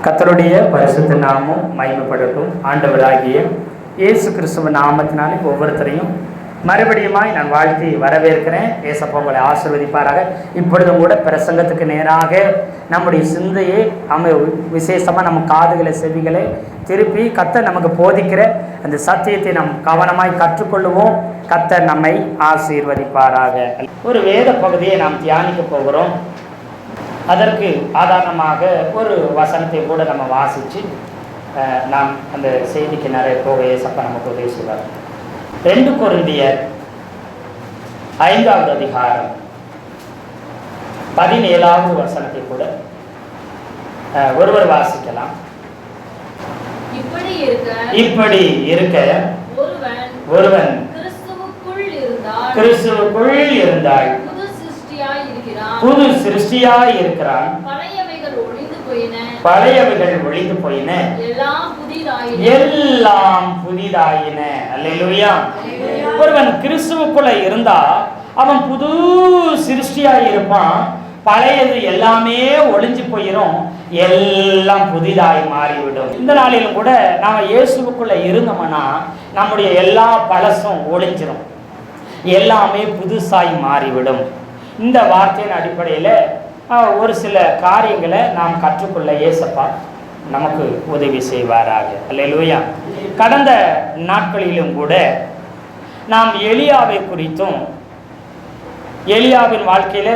கர்த்தருடைய பரிசுத்த நாமம் மகிமைப்படட்டும். ஆண்டவராகிய இயேசு கிறிஸ்துவ நாமத்தினாலே ஒவ்வொருத்தரையும் மறுபடியுமாய் நான் வாழ்த்தி வரவேற்கிறேன். ஏசப்பா உங்களை ஆசீர்வதிப்பாராக. இப்பொழுதும் கூட பிரசங்கத்துக்கு நேராக நம்முடைய சிந்தையை விசேஷமாக நம்ம காதுகளை செவிகளை திருப்பி கர்த்தர் நமக்கு போதிக்கிற அந்த சத்தியத்தை நாம் கவனமாய் கற்றுக்கொள்ளுவோம். கர்த்தர் நம்மை ஆசீர்வதிப்பாராக. ஒரு வேத பகுதியை நாம் தியானிக்க போகிறோம். அதற்கு ஆதாரணமாக ஒரு வசனத்தை கூட நம்ம வாசித்து நாம் அந்த செய்திக்கு நிறைய போக ஏசப்பா நமக்கு உதவி செய்வார். 2 கொரிந்தியர் 5வது அதிகாரம் 17வது வசனத்தை கூட ஒருவர் வாசிக்கலாம். இப்படி இருக்க ஒருவன் கிறிஸ்துவுக்குள் இருந்தால் புது சிருஷ்டியாய் இருக்கிறான், பழையவைகள் ஒழிந்து போயின, எல்லாம் புதிதாயின. அல்லேலூயா. ஒருவன் கிறிஸ்துவுக்குள்ள இருந்தா அவன் புது சிருஷ்டியாய் இருப்பான். பழையது எல்லாமே ஒளிஞ்சு போயிடும், எல்லாம் புதிதாய் மாறிவிடும். இந்த நாளிலும் கூட நாம இயேசுவுக்குள்ள இருந்தோம்னா நம்முடைய எல்லா பழசும் ஒளிஞ்சிடும், எல்லாமே புதுசாய் மாறிவிடும். இந்த வார்த்தையின் அடிப்படையில் ஒரு சில காரியங்களை நாம் கற்றுக்கொள்ள ஏசப்பா நமக்கு உதவி செய்வாராக. அல்லேலூயா. கடந்த நாட்களிலும் கூட நாம் எலியாவை குறித்தும் எலியாவின் வாழ்க்கையில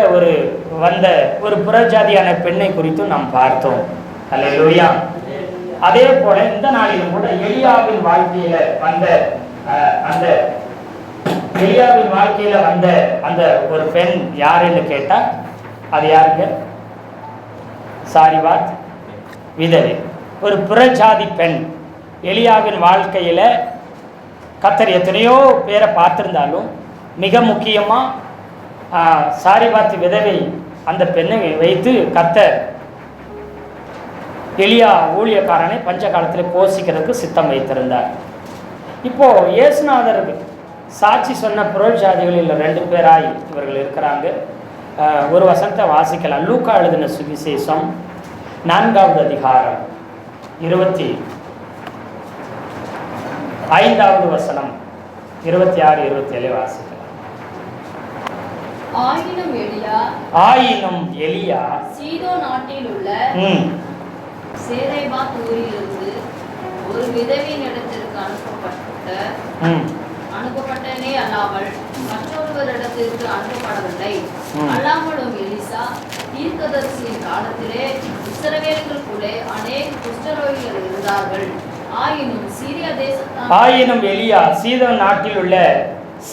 வந்த ஒரு புறஜாதியான பெண்ணை குறித்தும் நாம் பார்த்தோம். அல்லேலூயா. அதே போல இந்த நாளிலும் கூட எலியாவின் வாழ்க்கையில வந்த அந்த ஒரு பெண் யாருன்னு கேட்டா அது யாருங்க? சாரிவாத் விதவை, ஒரு புறஜாதி பெண். எலியாவின் வாழ்க்கையில கர்த்தர் எத்தனையோ பேரை பார்த்திருந்தாலும் மிக முக்கியமா சாரிவாத் விதவை அந்த பெண்ணை வைத்து கர்த்தர் எலியா ஊழியக்காரனை பஞ்ச காலத்தில் போஷிக்கிறதுக்கு சித்தம் வைத்திருந்தார். இப்போ இயேசுநாதர் சாட்சி சொன்ன புறஜாதிகளில் 2 பேராய் இவர்கள் இருக்கிறாங்க. ஒரு வசனத்தை வாசிக்கலாம். லூக்கா எழுதின சுவிசேஷம் 4வது அதிகாரம் 25வது வசனம் 26, 27 வாசிக்கலாம். ஆயினும் எலியா சீதோன் நாட்டில் உள்ள சேரேபாத் ஊரிலிருந்து ஒரு விதவையின் இடத்திற்கு அனுப்பப்பட்டனே அல்லாமல் மற்றொருவரிடத்திற்கு அனுப்பப்படவில்லை. அல்லாமலும் எலிசா தீர்க்கதரிசியின் காலத்திலே இஸ்ரவேலுக்குள்ளே அநேக குஷ்டரோகிகள் இருந்தார்கள். ஆயினும் எலியா சீதோன் நாட்டில் உள்ள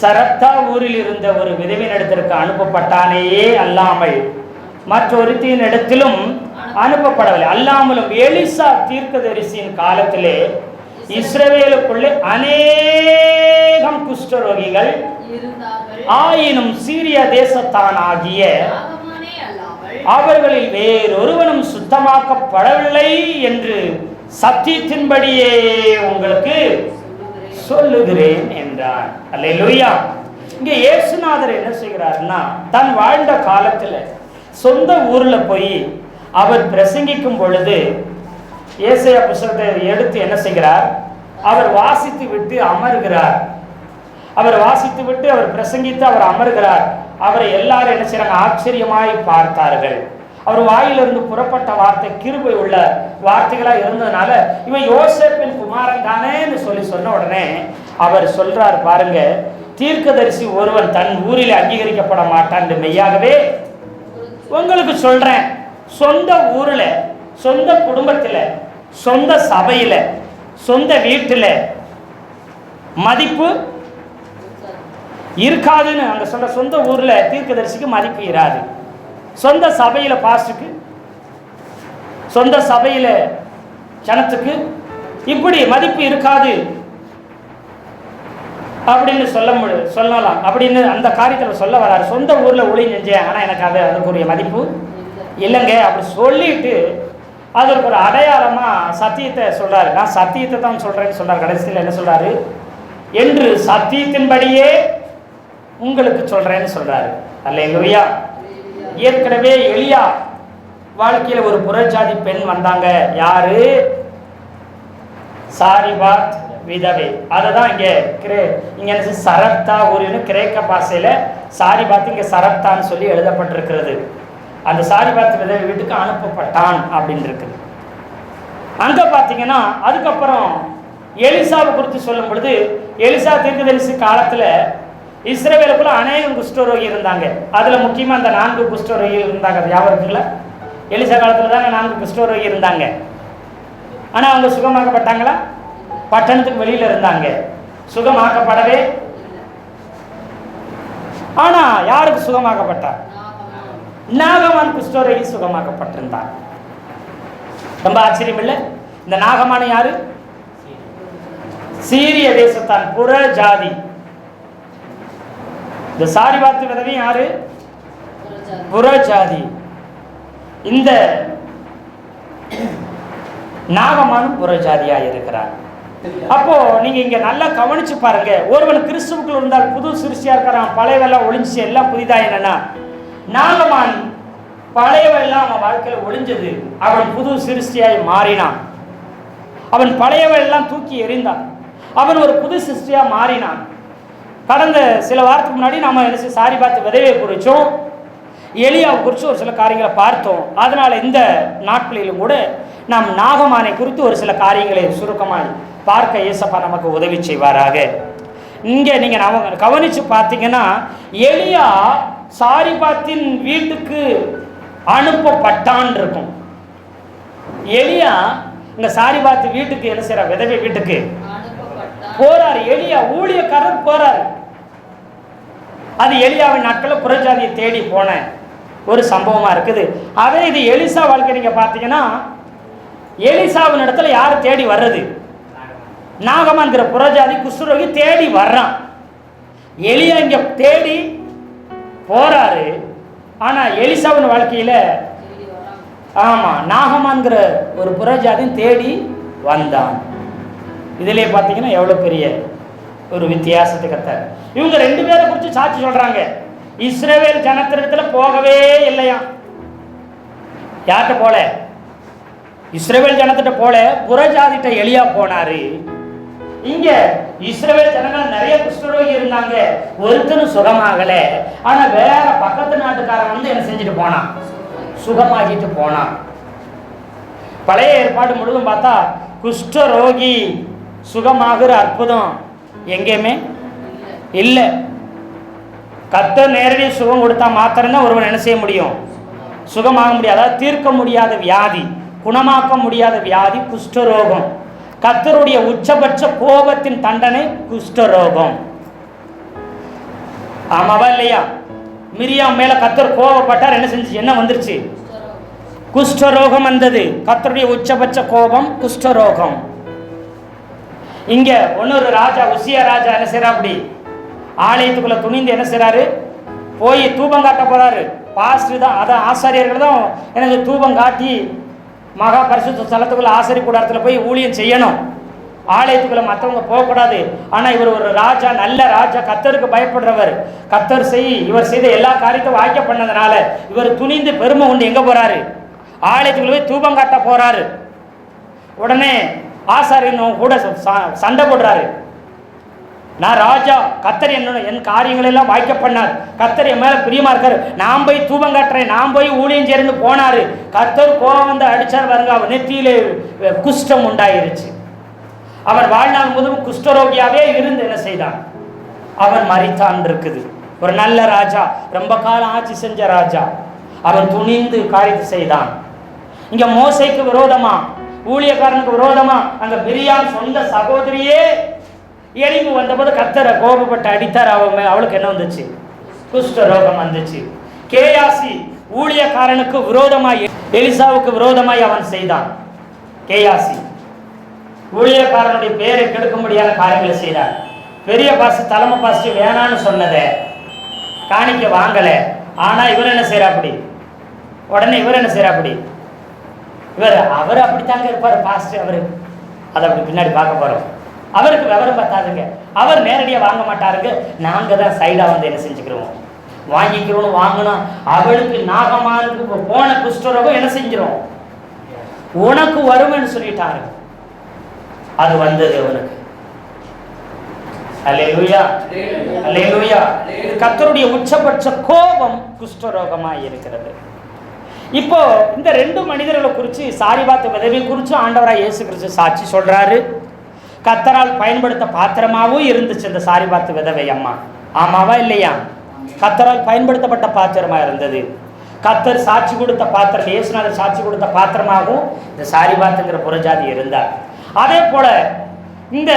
சரப்தா ஊரில் இருந்த ஒரு விதவையினிடத்திற்கு அனுப்பப்பட்டானேயே அல்லாமல் மற்றொருத்தியின் இடத்திலும் அனுப்பப்படவில்லை. அல்லாமலும் எலிசா தீர்க்கதரிசியின் காலத்திலே இஸ்ரவேலுக்குள்ளே அநேகம் குஷ்டரோகிகள் ஆயினும் சீரிய தேசத்தானாகிய அவர்களில் வேறொருவனும் சுத்தமாக்கப்படவில்லை என்று சத்தியத்தின்படியே உங்களுக்கு சொல்லுகிறேன் என்றார். அல்லேலூயா. இங்கே இயேசுநாதர் என்ன செய்கிறார்னா, தன் வாழ்ந்த காலத்துல சொந்த ஊர்ல போய் அவர் பிரசங்கிக்கும் பொழுது ஏசாயா புத்தகத்தை எடுத்து என்ன செய்கிறார், அவர் வாசித்து விட்டு அமர்கிறார். அவர் வாசித்து விட்டு அவர் பிரசங்கித்து அவர் அமர்கிறார். அவரை எல்லாரும் என்ன செய்றாங்க, ஆச்சரியமாய் பார்த்தார்கள். அவர் வாயிலிருந்து புறப்பட்ட வார்த்தை கிருபை உள்ள வார்த்தைகளா இருந்ததுனால இவன் யோசேப்பின் குமாரன் தானேன்னு சொன்ன உடனே அவர் சொல்றார், பாருங்க, தீர்க்கதரிசி ஒருவன் தன் ஊரில் அங்கீகரிக்கப்பட மாட்டான் என்று மெய்யாகவே உங்களுக்கு சொல்றேன். சொந்த ஊர்ல, சொந்த குடும்பத்துல, சொந்த சபையில, சொந்த வீட்டுல மதிப்பு இருக்காதுன்னு அங்க சொல்ற. சொந்த ஊர்ல தீர்க்கதரிசிக்கு மதிப்பு இராது. சொந்த சபையில பாஸ்டுக்கு, சொந்த சபையில ஜனத்துக்கு இப்படி மதிப்பு இருக்காது அப்படின்னு சொல்லலாம். அப்படின்னு அந்த காரியத்தில் சொல்ல வராரு. சொந்த ஊர்ல ஒளி செஞ்சேன், ஆனா எனக்கு அதுக்குரிய மதிப்பு இல்லைங்க அப்படி சொல்லிட்டு அதற்கு ஒரு அடையாளமா சத்தியத்தை சொல்றாரு. நான் சத்தியத்தை தான் சொல்றேன்னு சொல்றாரு. கடைசியில் என்ன சொல்றாரு, என்று சத்தியத்தின்படியே உங்களுக்கு சொல்றேன்னு சொல்றாரு. அல்லேலூயா. ஏற்கனவே எலியா வாழ்க்கையில் ஒரு புறஜாதி பெண் வந்தாங்க. யாரு? சாரிபாத் விதவை. அதுதான் இங்க சரப்தா ஊரின்னு கிரேக்க பாஷையில சாரிபாத் இங்க சரப்தான்னு சொல்லி எழுதப்பட்டிருக்கிறது. அந்த சாரிபாத் விதவை வீட்டுக்கு அனுப்பப்பட்டான் அப்படின்னு இருக்குது. அங்க பாத்தீங்கன்னா அதுக்கப்புறம் எலிசாவை குறித்து சொல்லும் பொழுது, எலிசா தீர்க்கதரிசி காலத்துல இஸ்ரவேலுக்குள்ள அநேகம் குஷ்டரோகி இருந்தாங்க. அதுல முக்கியமா அந்த 4 குஷ்டரோகிகள் இருந்தாங்க. வியாபாரத்துல எலிசா காலத்துல தாங்க 4 குஷ்டரோகி இருந்தாங்க. ஆனா அவங்க சுகமாக்கப்பட்டாங்களா? பட்டணத்துக்கு வெளியில இருந்தாங்க, சுகமாக்கப்படவே. ஆனா யாருக்கு சுகமாக்கப்பட்டார்? நாகமான் குஷ்டரோகி சுகமாக்கப்பட்டிருந்தார். ரொம்ப ஆச்சரியம் இல்லை? இந்த நாகமான யாரு? சீரிய தேசத்தான், புற ஜாதி. இந்த சாரிபாத் விதவை யாரு? புற ஜாதி. இந்த நாகமானும் புற ஜாதியா இருக்கிறார். அப்போ நீங்க இங்க நல்லா கவனிச்சு பாருங்க. ஒருவன் கிறிஸ்துவுக்குள் இருந்தால் புது சிருஷ்டியா இருக்கிறான், பழையவெல்லாம் ஒளிஞ்சு எல்லாம் புதிதா. என்னன்னா நாகமான் பழையவெல்லாம் அவன் வாழ்க்கையில ஒளிஞ்சது, அவன் புது சிருஷ்டியாய் மாறினான். அவன் பழையவெல்லாம் தூக்கி எறிந்தான், அவன் ஒரு புது சிருஷ்டியா மாறினான். கடந்த சில வாரத்துக்கு முன்னாடி நாம சாரிபாத் விதவையை குறிச்சோம், எலியாவை குறித்து ஒரு சில காரியங்களை பார்த்தோம். அதனால இந்த நாட்களிலும் கூட நாம் நாகமானை குறித்து ஒரு சில காரியங்களை சுருக்கமாக பார்க்க இயேசப்பா நமக்கு உதவி செய்வாராக. இங்க நீங்க கவனிச்சு பார்த்தீங்கன்னா, எலியா சாரிபாத்தின் வீட்டுக்கு அனுப்பப்பட்டான் இருக்கும். எலியா இந்த சாரிபாத் வீட்டுக்கு என்ன செய்யற? விதவை வீட்டுக்கு போறாரு. எலியா ஊழியக்காரர் போறாரு. அது எலியாவின் நாட்களில் புறஜாதியை தேடி போன ஒரு சம்பவமா இருக்குது. அதே இது எலிசா வாழ்க்கை நீங்க பார்த்தீங்கன்னா, எலிசாவின் இடத்துல யார் தேடி வர்றது? நாகமான்கிற புறஜாதி குஷ்டரோகி தேடி வர்றான். எலியா இங்க தேடி போறாரு. ஆனா எலிசாவின் வாழ்க்கையில ஆமா நாகமான்கிற ஒரு புறஜாதியும் தேடி வந்தான். இதிலே பார்த்தீங்கன்னா எவ்வளவு பெரிய ஒரு வித்தியாசத்தை கத்தார். இவங்க 2 பேரை குறித்து சாட்சி சொல்றாங்க. இஸ்ரவேல் ஜனத்திடத்துல போகவே இல்லையா? யார்கிட்ட போல? இஸ்ரவேல் ஜனத்திட்ட போல, புறஜாதிட்ட எலியா போனாரு. இங்க இஸ்ரவேல் ஜனங்கள் நிறைய குஷ்டரோகி இருந்தாங்க, ஒருத்தரும் சுகமாகல. ஆனா வேற பக்கத்து நாட்டுக்காரன் வந்து என்ன செஞ்சுட்டு போனான்? சுகமாகிட்டு போனான். பழைய ஏற்பாடு முழுவதும் பார்த்தா குஷ்டரோகி சுகமாகிற அற்புதம் எங்கேயுமே இல்லை. கர்த்தர் நேரடி சுகம் கொடுத்தா மாத்திரம்தான் ஒருவன் என்ன செய்ய முடியும்? சுகமாக முடியாது. அதாவது தீர்க்க முடியாத வியாதி, குணமாக்க முடியாத வியாதி குஷ்டரோகம். கர்த்தருடைய உச்சபட்ச கோபத்தின் தண்டனை குஷ்டரோகம். ஆமாவா இல்லையா? மிரியாம் மேல கர்த்தர் கோபப்பட்டார், என்ன செஞ்சு? என்ன வந்துருச்சு? குஷ்டரோகம் வந்தது. கர்த்தருடைய உச்சபட்ச கோபம் குஷ்டரோகம். இங்க இன்னொரு ராஜா, உசியா ராஜா என்ன செய்யறா? அப்படி ஆலயத்துக்குள்ள துணிந்து என்ன செய்யறாரு? போய் தூபம் காட்ட போறாரு. பாஸ்டர் தான், அதான் ஆசாரியர்கள் தான் எனக்கு தூபம் காட்டி மகா பரிசுத்த ஸ்தலத்துக்குள்ள ஆசாரிய கூடாரத்துல போய் ஊழியம் செய்யணும். ஆலயத்துக்குள்ள மற்றவங்க போகக்கூடாது. ஆனா இவர் ஒரு ராஜா, நல்ல ராஜா, கர்த்தருக்கு பயப்படுறவர். கர்த்தர் இவர் செய்த எல்லா காரியத்தையும் வாய்க்க பண்ணதுனால இவர் துணிந்து பெருமை கொண்டு எங்க போறாரு? ஆலயத்துக்குள்ள போய் தூபம் காட்ட போறாரு. உடனே ஆசாரியன் கூட சண்டை போடுறாரு. நான் ராஜா, கர்த்தர் என் காரியங்கள் எல்லாம் வாய்க்க பண்ணார், கர்த்தர் என் மேல பிரியமா இருக்காரு, நான் போய் தூபம் காட்டுறேன், நான் போய் ஊழியம் சேர்ந்து போனாரு. கர்த்தர் கோபம் வந்து அடிச்சார் பாருங்க. அவன் நெத்தியிலே குஷ்டம் உண்டாயிருச்சு. அவன் வாழ்நாள் முழுவதும் குஷ்டரோகியாவே இருந்து என்ன செய்தான்? அவன் மரித்தான் இருக்குது. ஒரு நல்ல ராஜா, ரொம்ப காலம் ஆட்சி செஞ்ச ராஜா, அவன் துணிந்து காரியத்தை செய்தான். இங்க மோசைக்கு விரோதமா, ஊழியக்காரனுக்கு விரோதமா அங்க மிரியாம் சொந்த சகோதரியே எரிவு வந்தபோது கர்த்தரை கோபப்பட்டு அடித்தார். அவளுக்கு என்ன வந்துச்சு? குஷ்டரோகம் வந்துச்சு. கேயாசி ஊழியக்காரனுக்கு விரோதமாய், எலிசாவுக்கு விரோதமாய் அவன் செய்தான். கேயாசி ஊழியக்காரனுடைய பேரை கெடுக்க முடியாத காரியங்களை செய்தார். பெரிய பாஸ்டர், தலைமை பாஸ்டர் வேணான்னு சொன்னதை காணிக்க வாங்கல. ஆனா இவர் என்ன செய்யறா? அப்படி உடனே இவர் என்ன செய்யறா? அப்படி அவர் அப்படித்தாங்க இருப்பார் பாஸ்டர். அவரு அதை அப்படி பின்னாடி பார்க்க போறோம். அவருக்கு விவரம் பார்த்தாதுங்க. அவர் நேரடியாக வாங்க மாட்டாருங்க. நாங்கள் தான் சைடாக வந்து என்ன செஞ்சுக்கிறோம்? வாங்கிக்கிறோன்னு வாங்கினா அவளுக்கு நாகமானுக்கு போன குஷ்டரோகம் என்ன செஞ்சிடும், உனக்கு வரும்னு சொல்லிட்டாரு. அது வந்தது அவனுக்கு. அல்லேலூயா, அல்லேலூயா. இது கர்த்தருடைய உச்சபட்ச கோபம் குஷ்டரோகமாய் இருக்கிறது. இப்போ இந்த 2 மனிதர்களை குறித்து, சாரிபாத் விதவை குறித்து ஆண்டவராய் இயேசு கிறிஸ்து சாட்சி சொல்றாரு. கர்த்தரால் பயன்படுத்த பாத்திரமாவும் இருந்துச்சு இந்த சாரிபாத் விதவை அம்மா. ஆமாவா இல்லையா? கர்த்தரால் பயன்படுத்தப்பட்ட பாத்திரமா இருந்தது. கர்த்தர் சாட்சி கொடுத்த பாத்திரம், இயேசுநாதர் சாட்சி கொடுத்த பாத்திரமாகவும் இந்த சாரிபாத்துங்கிற புறஜாதி இருந்தார். அதே போல இந்த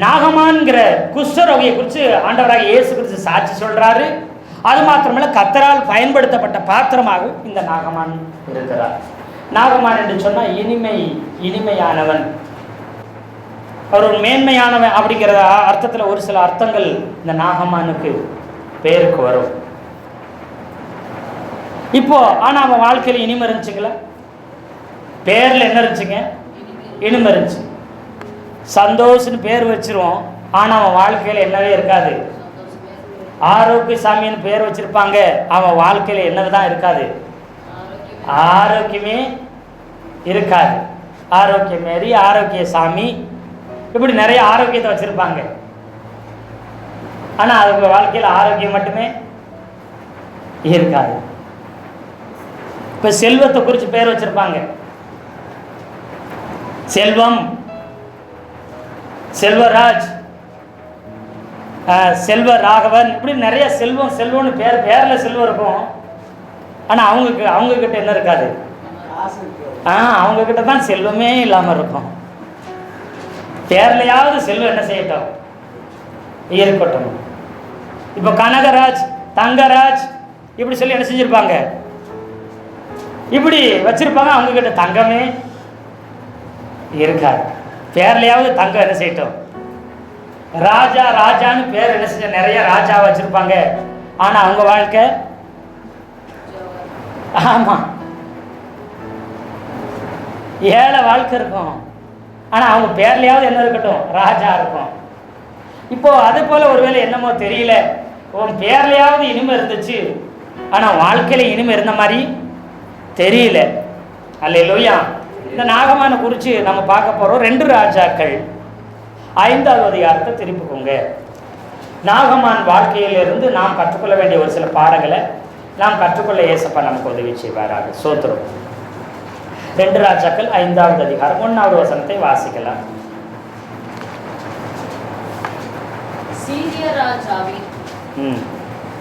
நாகமான்கிற குஷ்டரோகியை குறித்து ஆண்டவராக இயேசு கிறிஸ்து சாட்சி சொல்றாரு. அது மாத்திரமல்ல, கர்த்தரால் பயன்படுத்தப்பட்ட பாத்திரமாகவும் இந்த நாகமான் இருக்கிறார். நாகமான் என்று சொன்னால் இனிமையானவன், அவர் ஒரு மேன்மையானவன் அப்படிங்கிற அர்த்தத்தில் ஒரு சில அர்த்தங்கள் இந்த நாகமானுக்கு பேருக்கு வரும். இப்போ ஆனால் அவன் வாழ்க்கையில் இனிமை இருந்துச்சுங்களா? பேரில் என்ன இருந்துச்சுங்க? இனிமை இருந்துச்சு. சந்தோஷன்னு பேர் வச்சிருவோம், ஆனால் அவன் வாழ்க்கையில் என்னவே இருக்காது. ஆரோக்கிய சாமின்னு பேர் வச்சிருப்பாங்க, அவன் வாழ்க்கையில் என்னதான் இருக்காது, ஆரோக்கியமே இருக்காது. ஆரோக்கிய மாரி, ஆரோக்கிய சாமி, இப்படி நிறைய ஆரோக்கியத்தை வச்சிருப்பாங்க. ஆனால் அவங்க வாழ்க்கையில் ஆரோக்கியம் மட்டுமே இருக்காது. இப்போ செல்வத்தை குறித்து பேர் வச்சிருப்பாங்க, செல்வம், செல்வராஜ், செல்வராகவன், இப்படி நிறைய செல்வம்னு பேரில் செல்வம் இருக்கும். ஆனால் அவங்க கிட்ட என்ன இருக்காது? அவங்க கிட்ட தான் செல்வமே இல்லாமல் இருக்கும். பேர்லையாவது செல்வம் என்ன செய்யட்டும், இருக்கட்டும். இப்போ கனகராஜ், தங்கராஜ் இப்படி சொல்லி என்ன செஞ்சிருப்பாங்க, இப்படி வச்சிருப்பாங்க. அவங்க கிட்ட தங்கமே இருக்காது. பேர்லையாவது தங்கம் என்ன செய்யட்டும். ராஜான்னு பேர் என்ன செஞ்ச, நிறைய ராஜா வச்சிருப்பாங்க. ஆனா அவங்க வாழ்க்கை, ஆமா, ஏழை வாழ்க்கை இருக்கும். ஆனா அவங்க பேர்லையாவது என்ன இருக்கட்டும், ராஜா இருக்கும். இப்போ அது போல ஒருவேளை என்னமோ தெரியல, உன் பேர்லையாவது இனிமை இருந்துச்சு, ஆனா வாழ்க்கையில இனிமை இருந்த மாதிரி தெரியல. அல்லேலூயா. இந்த நாகமான குறித்து நம்ம பார்க்க போறோம். 2 ராஜாக்கள் 5வது அதிகாரத்தை திருப்பிக்கோங்க. நாகமான் வாழ்க்கையிலிருந்து நாம் கற்றுக்கொள்ள வேண்டிய ஒரு சில பாடங்களை நாம் கற்றுக்கொள்ள ஏசப்பா நமக்கு உதவி செய்வாராக. சோத்திரம். 2 ராஜாக்கள் 5வது அதிகாரம் 1வது வசனத்தை வாசிக்கலாம். சீரிய ராஜாவின்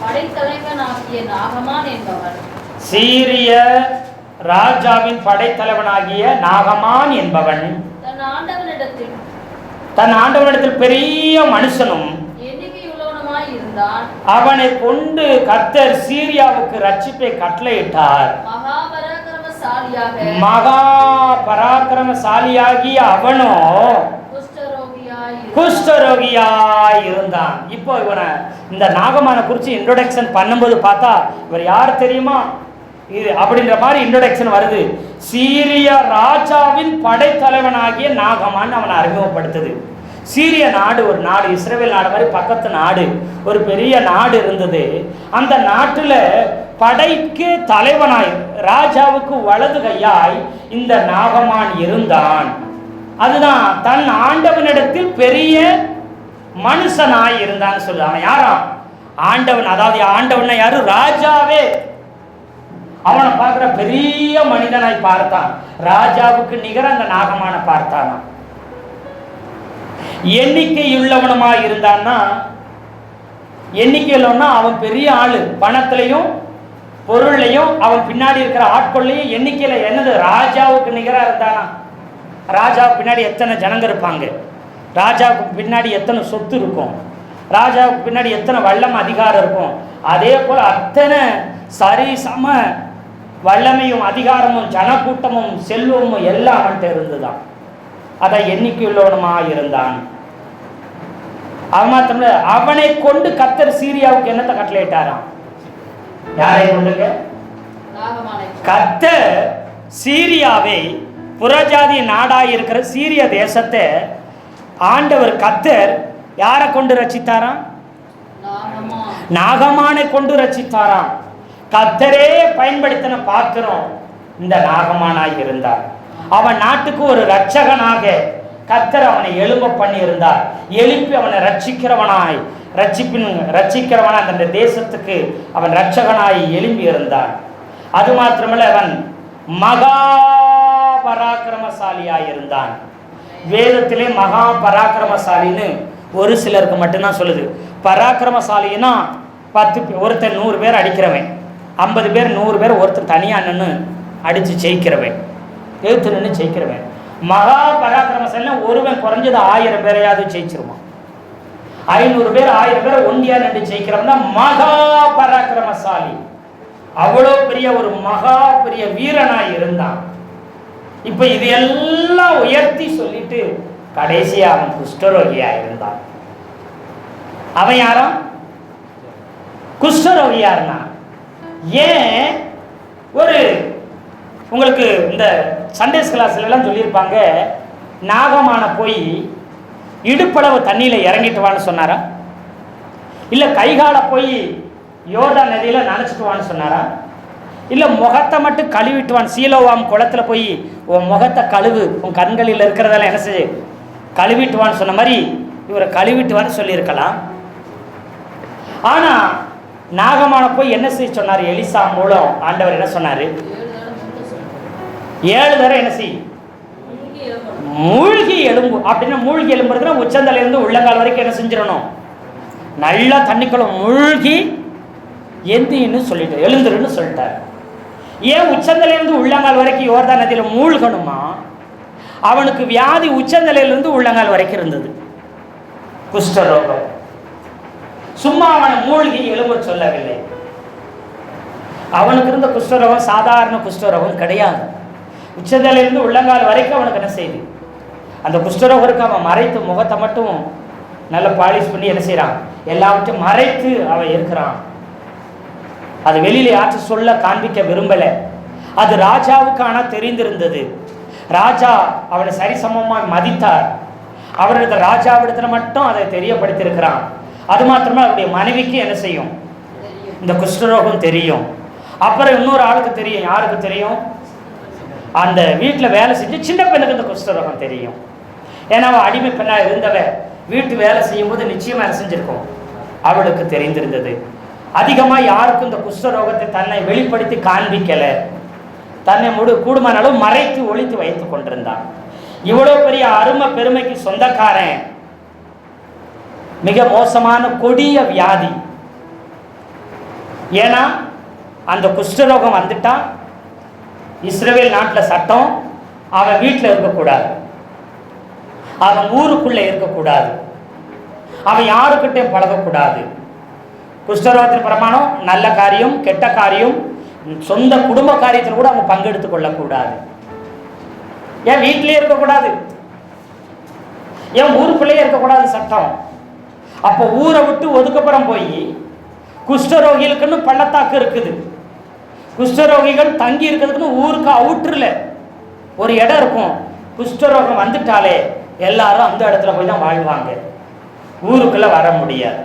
படைத்தலைவனாகிய நாகமான் என்பவன், சீரிய ராஜாவின் படைத்தலைவனாகிய நாகமான் என்பவன் தன் ஆண்டவனிடத்தில் பெரிய மனுஷனும் எண்ணிக்கையுள்ளவனுமாய் இருந்தான். அவனை கொண்டு கர்த்தர் சீரியாவுக்கு ரட்சிப்பை கட்டளையிட்டார். மகா பராக்கிரமசாலியாகிய அவனோ குஷ்டரோகியாய் இருந்தான். இப்போ இவனை இந்த நாகமான குறித்து இன்ட்ரோடக்ஷன் பண்ணும்போது பார்த்தா இவர் யார் தெரியுமா, இது அப்படின்ற மாதிரி இன்ட்ரோடக்ஷன் வருது. சீரிய ராஜாவின் படைத்தலைவனாகிய நாகமான் அவனை அறிமுகப்படுத்துது. சீரிய நாடு ஒரு நாடு, இஸ்ரவேல் நாடு மாதிரி பக்கத்து நாடு, ஒரு பெரிய நாடு இருந்தது. அந்த நாட்டில் படைக்கு தலைவனாய், ராஜாவுக்கு வலது கையாய் இந்த நாகமான் இருந்தான். அதுதான் தன் ஆண்டவனிடத்தில் பெரிய மனுஷனாய் இருந்தான்னு சொல்லுவாங்க. யாரும் ஆண்டவன், அதாவது ஆண்டவன் யாரு, ராஜாவே அவனை பார்க்கிற பெரிய மனிதனாய் பார்த்தான். ராஜாவுக்கு நிகர அந்த நாகமான பார்த்தானா. எண்ணிக்கையுள்ளவனுமாய் இருந்தான்னா, எண்ணிக்கையுள்ளவனா அவன் பெரிய ஆளு, பணத்திலையும் பொருளையும் அவன் பின்னாடி இருக்கிற ஆட்கொள்ளையும் எண்ணிக்கையில என்னது, ராஜாவுக்கு நிகரா இருந்தானா. ராஜாவுக்கு பின்னாடி எத்தனை ஜனங்க இருப்பாங்க, ராஜாவுக்கு பின்னாடி எத்தனை சொத்து இருக்கும், ராஜாவுக்கு பின்னாடி எத்தனை வல்லம் அதிகாரம் இருக்கும். அதே போல அத்தனை சரிசம வல்லமையும் அதிகாரமும் ஜனக்கூட்டமும் செல்வமும் எல்லாம் அவன்கிட்ட இருந்துதான். அதை எண்ணிக்கையுள்ளவனுமா இருந்தான். அவன் மாத்திரமல்ல, அவனை கொண்டு கர்த்தர் சீரியாவுக்கு என்னத்தை கட்டளையிட்டாராம். யாரை கொண்டுங்க? கர்த்தர் சீரியாவை, புறஜாதி நாடாய் இருக்கிற சீரிய தேசத்தை ஆண்டவர் கர்த்தர் யாரை கொண்டு ரட்சித்தாராம்? நாகமானை கொண்டு ரட்சித்தாராம். கர்த்தரே பயன்படுத்தின பாத்திரம் இந்த நாகமானாய் இருந்தார். அவன் நாட்டுக்கு ஒரு இரட்சகனாக கர்த்தர் அவனை எழும்ப பண்ணி இருந்தார். எழுப்பி அவனை ரட்சிக்கிறவனாய் அந்த தேசத்துக்கு அவன் இரட்சகனாய் எழும்பி இருந்தான். அது மாத்திரமல்ல, அவன் மகா பராக்கிரமசாலியாய் இருந்தான். வேதத்திலே மகா பராக்கிரமசாலின்னு ஒரு சிலருக்கு மட்டும்தான் சொல்லுது. பராக்கிரமசாலின்னா 10 ஒருத்தர் 100 பேர் அடிக்கிறவன், 50 பேர் 100 பேர் ஒருத்தர் தனியாக நின்று அடித்து ஜெயிக்கிறவன், எழுத்து நின்று ஜெயிக்கிறவன். மகா பராக்கிரமசாலினா ஒருவன் குறைஞ்சது 1000 பேரையாவது ஜெயிச்சிருவான். 500 பேர் 1000 பேர் ஒண்டியா நின்று ஜெயிக்கிறவன் தான் மகா பராக்கிரமசாலி. அவ்வளோ பெரிய ஒரு மகா பெரிய வீரனாய் இருந்தான். இப்ப இது எல்லாம் உயர்த்தி சொல்லிட்டு கடைசியா அவன் குஷ்டரோகியா இருந்தான். அவன் யாரும் குஷ்டரோகியா இருந்தான். ஏன்? ஒரு உங்களுக்கு இந்த சண்டேஸ் கிளாஸ்ல எல்லாம் சொல்லியிருப்பாங்க, நாகமான போய் இடுப்பளவு தண்ணியில இறங்கிட்டு வான்னு சொன்னாரா, இல்ல கைகால போய் யோர்தான் நதியில நினைச்சிட்டு வான்னு சொன்னாரா, இல்ல முகத்தை மட்டும் கழுவிட்டுவான், சீலோவாம் குளத்துல போய் உன் முகத்தை கழுவு, உன் கண்களில் இருக்கிறதெல்லாம் என்ன செய்ய கழுவிட்டுவான்னு சொன்ன மாதிரி இவரை கழுவிட்டுவான்னு சொல்லியிருக்கலாம். ஆனா நாகமான போய் என்ன செய்ய சொன்னார்? எலிசா மூலம் ஆண்டவர் என்ன சொன்னாரு? 7 தடவை என்ன செய்? மூழ்கி எலும்பு. அப்படின்னா மூழ்கி எலும்புறதுனா உச்சந்தல இருந்து உள்ளங்கால் வரைக்கும் என்ன செஞ்சிடணும்? நல்லா தண்ணிக்குள்ள மூழ்கி எந்தின்னு சொல்லிட்டு எழுந்துருன்னு சொல்லிட்டார். ஏன் உச்சந்தலையிலிருந்து உள்ளங்கால் வரைக்கும் யோர்தான் நதியில மூழ்கணுமா? அவனுக்கு வியாதி உச்சந்தலையிலிருந்து உள்ளங்கால் வரைக்கும் இருந்தது, குஷ்டரோகம். சும்மா அவனை மூழ்கி எழும்ப சொல்லவில்லை. அவனுக்கு இருந்த குஷ்டரோகம் சாதாரண குஷ்டரோகம் கிடையாது. உச்சந்தலையிலிருந்து உள்ளங்கால் வரைக்கும் அவனுக்கு என்ன செய்யுது? அந்த குஷ்டரோகருக்கு அவன் மறைத்து முகத்தை மட்டும் நல்லா பாலிஷ் பண்ணி என்ன செய்யறான்? எல்லாவற்றையும் மறைத்து அவன் இருக்கிறான். அது வெளியில யாச்சும் சொல்ல காண்பிக்க விரும்பல. அது ராஜாவுக்கு ஆனா தெரிந்திருந்தது. ராஜா அவனை சரிசமமாக மதித்தார். அவரது ராஜாவிடத்துல மட்டும் அதை தெரியப்படுத்தியிருக்கிறான். அது மாத்திரமே அவருடைய மனைவிக்கு என்ன செய்யும்? இந்த குஷ்டரோகம் தெரியும். அப்புறம் இன்னொரு ஆளுக்கு தெரியும். யாருக்கு தெரியும்? அந்த வீட்டில் வேலை செஞ்சு சின்ன பெண்ணுக்கு இந்த குஷ்டரோகம் தெரியும். ஏன்னா அவள் அடிமை பெண்ணாக இருந்தவ வீட்டு வேலை செய்யும் போது நிச்சயமா என்ன செஞ்சிருக்கும்? அவளுக்கு தெரிந்திருந்தது. அதிகமாக யாருக்கும் இந்த குஷ்டரோகத்தை தன்னை வெளிப்படுத்தி காண்பிக்கல. தன்னை கூடுமான அளவு மறைத்து ஒழித்து வைத்துக் கொண்டிருந்தான். இவ்வளவு பெரிய அருமை பெருமைக்கு சொந்தக்காரன் மிக மோசமான கொடிய வியாதி. ஏன்னா அந்த குஷ்டரோகம் வந்துட்டா இஸ்ரவேல் நாட்டில் சட்டம், அவன் வீட்டில் இருக்கக்கூடாது, அவன் ஊருக்குள்ள இருக்கக்கூடாது, அவன் யாருக்கிட்டே பழகக்கூடாது. குஷ்டரோகத்தின் பிரமாணம் நல்ல காரியம் கெட்ட காரியம் சொந்த குடும்ப காரியத்தில் கூட அவங்க பங்கெடுத்துக் கொள்ளக்கூடாது. ஏன் வீட்டிலே இருக்கக்கூடாது? ஏன் ஊருக்குள்ளேயே இருக்கக்கூடாது சட்டம்? அப்போ ஊரை விட்டு ஒதுக்கப்புறம் போய் குஷ்டரோகிகளுக்குன்னு பள்ளத்தாக்கு இருக்குது. குஷ்டரோகிகள் தங்கி இருக்கிறதுக்குன்னு ஊருக்கு அவுட்டர்ல ஒரு இடம் இருக்கும். குஷ்டரோகம் வந்துட்டாலே எல்லாரும் அந்த இடத்துல போய் தான் வாழ்வாங்க, ஊருக்குள்ள வர முடியாது.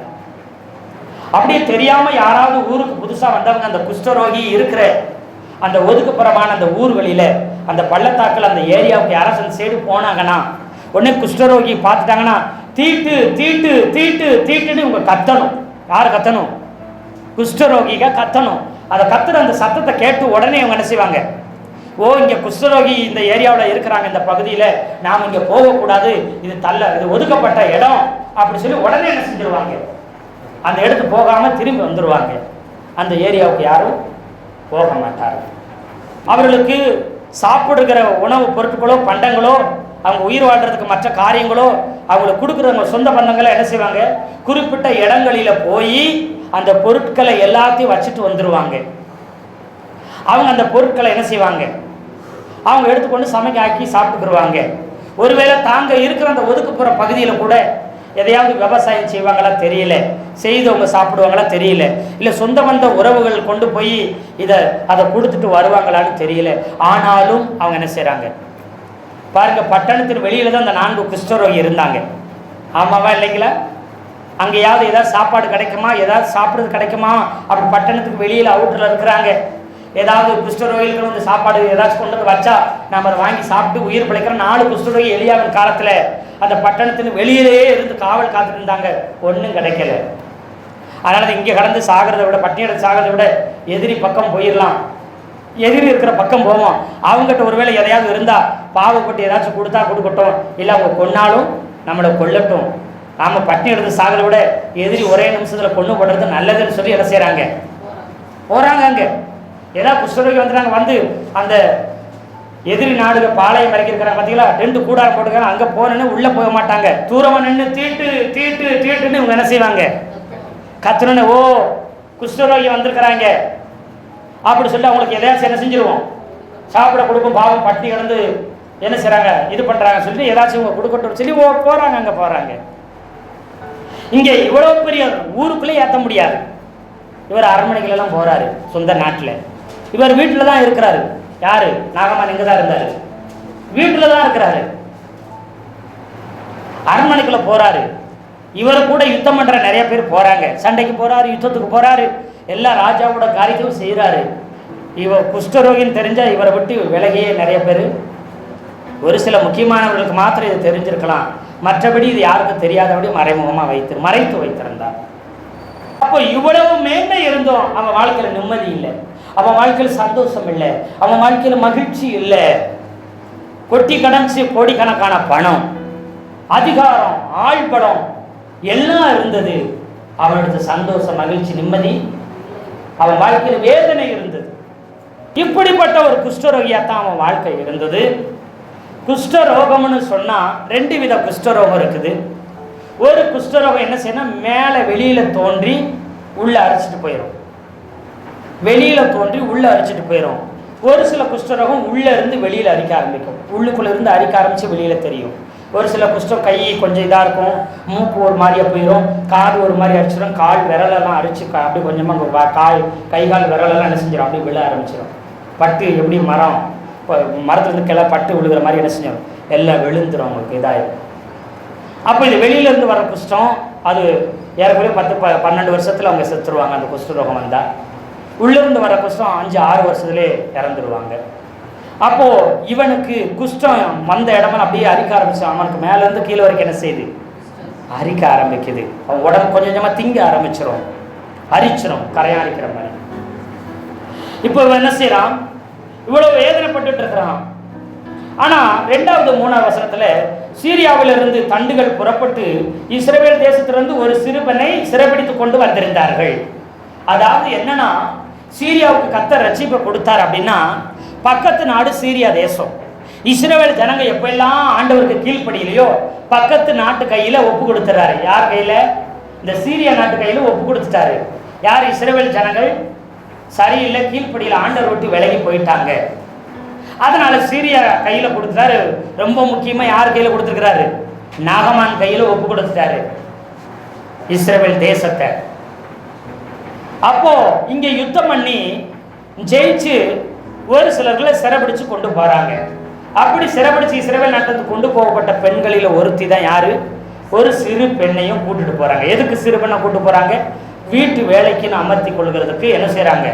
அப்படியே தெரியாம யாராவது ஊருக்கு புதுசா வந்தவங்க அந்த குஷ்டரோகி இருக்கிற அந்த ஒதுக்குப்புறமான அந்த ஊர்களில அந்த பள்ளத்தாக்கில் அந்த ஏரியாவுக்கு யாராவது அந்த சைடு போனாங்கன்னா உடனே குஷ்டரோகி பார்த்துட்டாங்கன்னா தீட்டு தீட்டு தீட்டு தீட்டுன்னு இவங்க கத்தணும். யார் கத்தணும்? குஷ்டரோகிக கத்தணும். அதை கத்துற அந்த சத்தத்தை கேட்டு உடனே இவங்க என்ன செய்வாங்க? ஓ, இங்க குஷ்டரோகி இந்த ஏரியாவில் இருக்கிறாங்க, இந்த பகுதியில் நாம் இங்கே போகக்கூடாது, இது இது ஒதுக்கப்பட்ட இடம் அப்படி சொல்லி உடனே என்ன செஞ்சிருவாங்க? அந்த இடத்துக்கு போகாம திரும்பி வந்துடுவாங்க. அந்த ஏரியாவுக்கு யாரும் போக மாட்டார். அவர்களுக்கு சாப்பிடுகிற உணவு பொருட்களோ பண்டங்களோ அவங்க உயிர் வாழ்றதுக்கு மற்ற காரியங்களோ அவங்களுக்கு கொடுக்குறவங்க சொந்த பந்தங்களை என்ன செய்வாங்க? குறிப்பிட்ட இடங்களில போய் அந்த பொருட்களை எல்லாத்தையும் வச்சுட்டு வந்துடுவாங்க. அவங்க அந்த பொருட்களை என்ன செய்வாங்க? அவங்க எடுத்துக்கொண்டு சமைக்க ஆக்கி சாப்பிட்டுக்குருவாங்க. ஒருவேளை தாங்க இருக்கிற அந்த ஒதுக்குப்புற பகுதியில் கூட எதையாவது விவசாயம் செய்வாங்களா தெரியல, செய்தவங்க சாப்பிடுவாங்களா தெரியல, இல்லை சொந்த பந்த உறவுகள் கொண்டு போய் அதை கொடுத்துட்டு வருவாங்களான்னு தெரியல. ஆனாலும் அவங்க என்ன செய்கிறாங்க பாருங்க, பட்டணத்தின் வெளியில தான் அந்த 4 குஷ்டரோகி இருந்தாங்க. ஆமாவா இல்லைங்களா? அங்கேயாவது ஏதாவது சாப்பாடு கிடைக்குமா, ஏதாவது சாப்பிட்றது கிடைக்குமா, அப்படி பட்டணத்துக்கு வெளியில் அவுட்டரில் இருக்கிறாங்க. ஏதாவது குஷ்டரோகிகளுக்கு வந்து சாப்பாடு ஏதாச்சும் கொண்டு வந்து வச்சா நம்ம அதை வாங்கி சாப்பிட்டு உயிர் பிழைக்கிற 4 குஷ்டரோகி எலியாவின் காலத்தில் அந்த பட்டணத்துக்கு வெளியிலே இருந்து காவல் காத்துட்டு இருந்தாங்க. ஒன்றும் கிடைக்கல. அதனால இங்கே கடந்து சாகிறத விட, பட்டினி எடுத்து சாகிறத விட எதிரி பக்கம் போயிடலாம், எதிரி இருக்கிற பக்கம் போவோம். அவங்ககிட்ட ஒருவேளை எதையாவது இருந்தால் பாவப்பட்டு ஏதாச்சும் கொடுத்தா கொடுக்கட்டும், இல்லை அவங்க கொன்னாலும் நம்மளை கொல்லட்டும், நாம் பட்டினி எடுத்து சாகிறத விட எதிரி ஒரே நிமிஷத்தில் கொண்டு போடுறது நல்லதுன்னு சொல்லி என்ன செய்கிறாங்க, போகிறாங்க. அங்கே ஏதாவது குஷ்டரோகி வந்துட்டாங்க, வந்து அந்த எதிரி நாடுக பாளையம் இறக்கிருக்கிறாங்க பார்த்தீங்களா, 2 கூடாரம் போட்டுக்கிறாங்க. அங்கே போனேன்னு உள்ளே போக மாட்டாங்க, தூரமாக நின்று தீட்டு தீட்டு தீட்டுன்னு இவங்க என்ன செய்வாங்க, கத்துனோன்னு ஓ குஷ்டரோகி வந்திருக்கிறாங்க அப்படி சொல்லி அவங்களுக்கு எதையாச்சும் என்ன செஞ்சிருவோம், சாப்பிட கொடுக்கும். பாவம் பட்டி கிடந்து என்ன செய்கிறாங்க, இது பண்ணுறாங்க சொல்லி ஏதாச்சும் இவங்க கொடுக்கட்டும் சொல்லி போகிறாங்க. அங்கே போகிறாங்க. இங்கே இவ்வளோ பெரிய ஊருக்குள்ளே ஏற்ற முடியாது. இவர் அரண்மனைகளெல்லாம் போகிறாரு சொந்த நாட்டில். இவர் வீட்டில் தான் இருக்கிறாரு. யாரு, நாகமான் இங்கே தான் இருந்தார், வீட்டில் தான் இருக்கிறாரு. அரண்மனைக்குள்ளே போகிறாரு. இவர் கூட யுத்தம் பண்ணுற நிறைய பேர் போகிறாங்க, சண்டைக்கு போகிறாரு, யுத்தத்துக்கு போகிறாரு, எல்லா ராஜாவோட காரியத்தையும் செய்கிறாரு. இவர் குஷ்டரோகின்னு தெரிஞ்சால் இவரை விட்டு விலகியே நிறைய பேர். ஒரு சில முக்கியமானவர்களுக்கு மாத்திரம் இது தெரிஞ்சிருக்கலாம், மற்றபடி இது யாருக்கும் தெரியாதபடி மறைமுகமாக மறைத்து வைத்திருந்தார். அப்போ இவ்வளவு மேன்மை இருந்தோம் அவன் வாழ்க்கையில் நிம்மதி இல்லை, அவன் வாழ்க்கையில் சந்தோஷம் இல்லை, அவன் வாழ்க்கையில் மகிழ்ச்சி இல்லை. கொட்டி கடந்துச்சு கோடிக்கணக்கான பணம், அதிகாரம், ஆழ்படம் எல்லாம் இருந்தது. அவனுடைய சந்தோஷம், மகிழ்ச்சி, நிம்மதி அவன் வாழ்க்கையில் வேதனை இருந்தது. இப்படிப்பட்ட ஒரு குஷ்டரோகியாத்தான் அவன் வாழ்க்கை இருந்தது. குஷ்டரோகம்னு சொன்னா 2 வித குஷ்டரோகம் இருக்குது. ஒரு குஷ்டரோகம் என்ன செய்யணும், மேலே வெளியில தோன்றி உள்ள அரிச்சிட்டு போயிடும், வெளியில தோன்றி உள்ள அரிச்சிட்டு போயிடும். ஒரு சில குஷ்டரோகம் உள்ள இருந்து வெளியில அரிக்க ஆரம்பிக்கும், உள்ளுக்குள்ள இருந்து அரிக்க ஆரம்பிச்சு வெளியில தெரியும். ஒரு சில குஷ்டம் கை கொஞ்சம் இதாக இருக்கும், மூக்கு ஒரு மாதிரியா போயிடும், காது ஒரு மாதிரி அரிச்சிடும், கால் விரலெல்லாம் அரிச்சு அப்படி கொஞ்சமாக கை கால் விரலெல்லாம் என்ன செஞ்சிடும், அப்படி விழ ஆரம்பிச்சிடும். பட்டு எப்படி மரம், மரத்துலேருந்து கிளை பட்டு விழுகிற மாதிரி என்ன செஞ்சிடும், எல்லாம் விழுந்துடும், அவங்களுக்கு இதாகிடும். அப்போ இது வெளியிலேருந்து வர குஷ்டம், அது ஏறக்குறைய 10-12 வருஷத்தில் அவங்க செத்துருவாங்க. அந்த குஷ்டரோகம் வந்தால் உள்ளிருந்து வர குஷ்டம் 5-6 வருஷத்துலேயே இறந்துருவாங்க. அப்போது இவனுக்கு குஷ்டம் வந்த இடமெல்லாம் அப்படியே அரிக்க ஆரம்பிச்சான். அவனுக்கு மேலேருந்து கீழே வரைக்கும் என்ன செய்யுது, அரிக்க ஆரம்பிக்குது. அவன் உடம்பு கொஞ்சம் கொஞ்சமாக திங்க ஆரம்பிச்சிடும், அரிச்சிடும், கரையான் அரிக்கிற மாதிரி. இப்போ இவன் என்ன செய்யறான், இவ்வளவு வேதனைப்பட்டு இருக்கிறான். ஆனால் 2வது 3வது வசனத்தில் சீரியாவிலிருந்து தண்டுகள் புறப்பட்டு இஸ்ரவேல் தேசத்திலிருந்து ஒரு சிறுவனை சிறைபிடித்து கொண்டு வந்திருந்தார்கள். அதாவது என்னன்னா, சீரியாவுக்கு கர்த்தர் ரட்சிப்பை கொடுத்தார் அப்படின்னா, பக்கத்து நாடு சீரியா தேசம். இஸ்ரவேல் ஜனங்க எப்பெல்லாம் ஆண்டவருக்கு கீழ்ப்படியிலையோ பக்கத்து நாட்டு கையில் ஒப்பு கொடுத்துறாரு. யார் கையில், இந்த சீரியா நாட்டு கையில் ஒப்பு கொடுத்துட்டாரு. யார், இஸ்ரவேல் ஜனங்கள் சரியில்லை, கீழ்ப்படியில் ஆண்டவர் விட்டு விலகி போயிட்டாங்க. அதனால சீரியா கையில் கொடுத்துட்டாரு. ரொம்ப முக்கியமாக யார் கையில் கொடுத்துருக்கிறாரு, நாகமான் கையில் ஒப்பு கொடுத்துட்டாரு இஸ்ரவேல் தேசத்தை. அப்போ இங்கே யுத்தம் பண்ணி ஜெயிச்சு ஒரு சிலர்களை சிறைபிடிச்சு கொண்டு போறாங்க. அப்படி சிறைபிடிச்சு இஸ்ரவேல் நாட்டுக்கு கொண்டு போகப்பட்ட பெண்களில் ஒருத்தி தான் யாரு, ஒரு சிறு பெண்ணையும் கூட்டிட்டு போறாங்க. எதுக்கு சிறு பெண்ணை கூட்டு போறாங்க, வீட்டு வேலைக்குன்னு அமர்த்தி கொள்கிறதுக்கு என்ன செய்யறாங்க,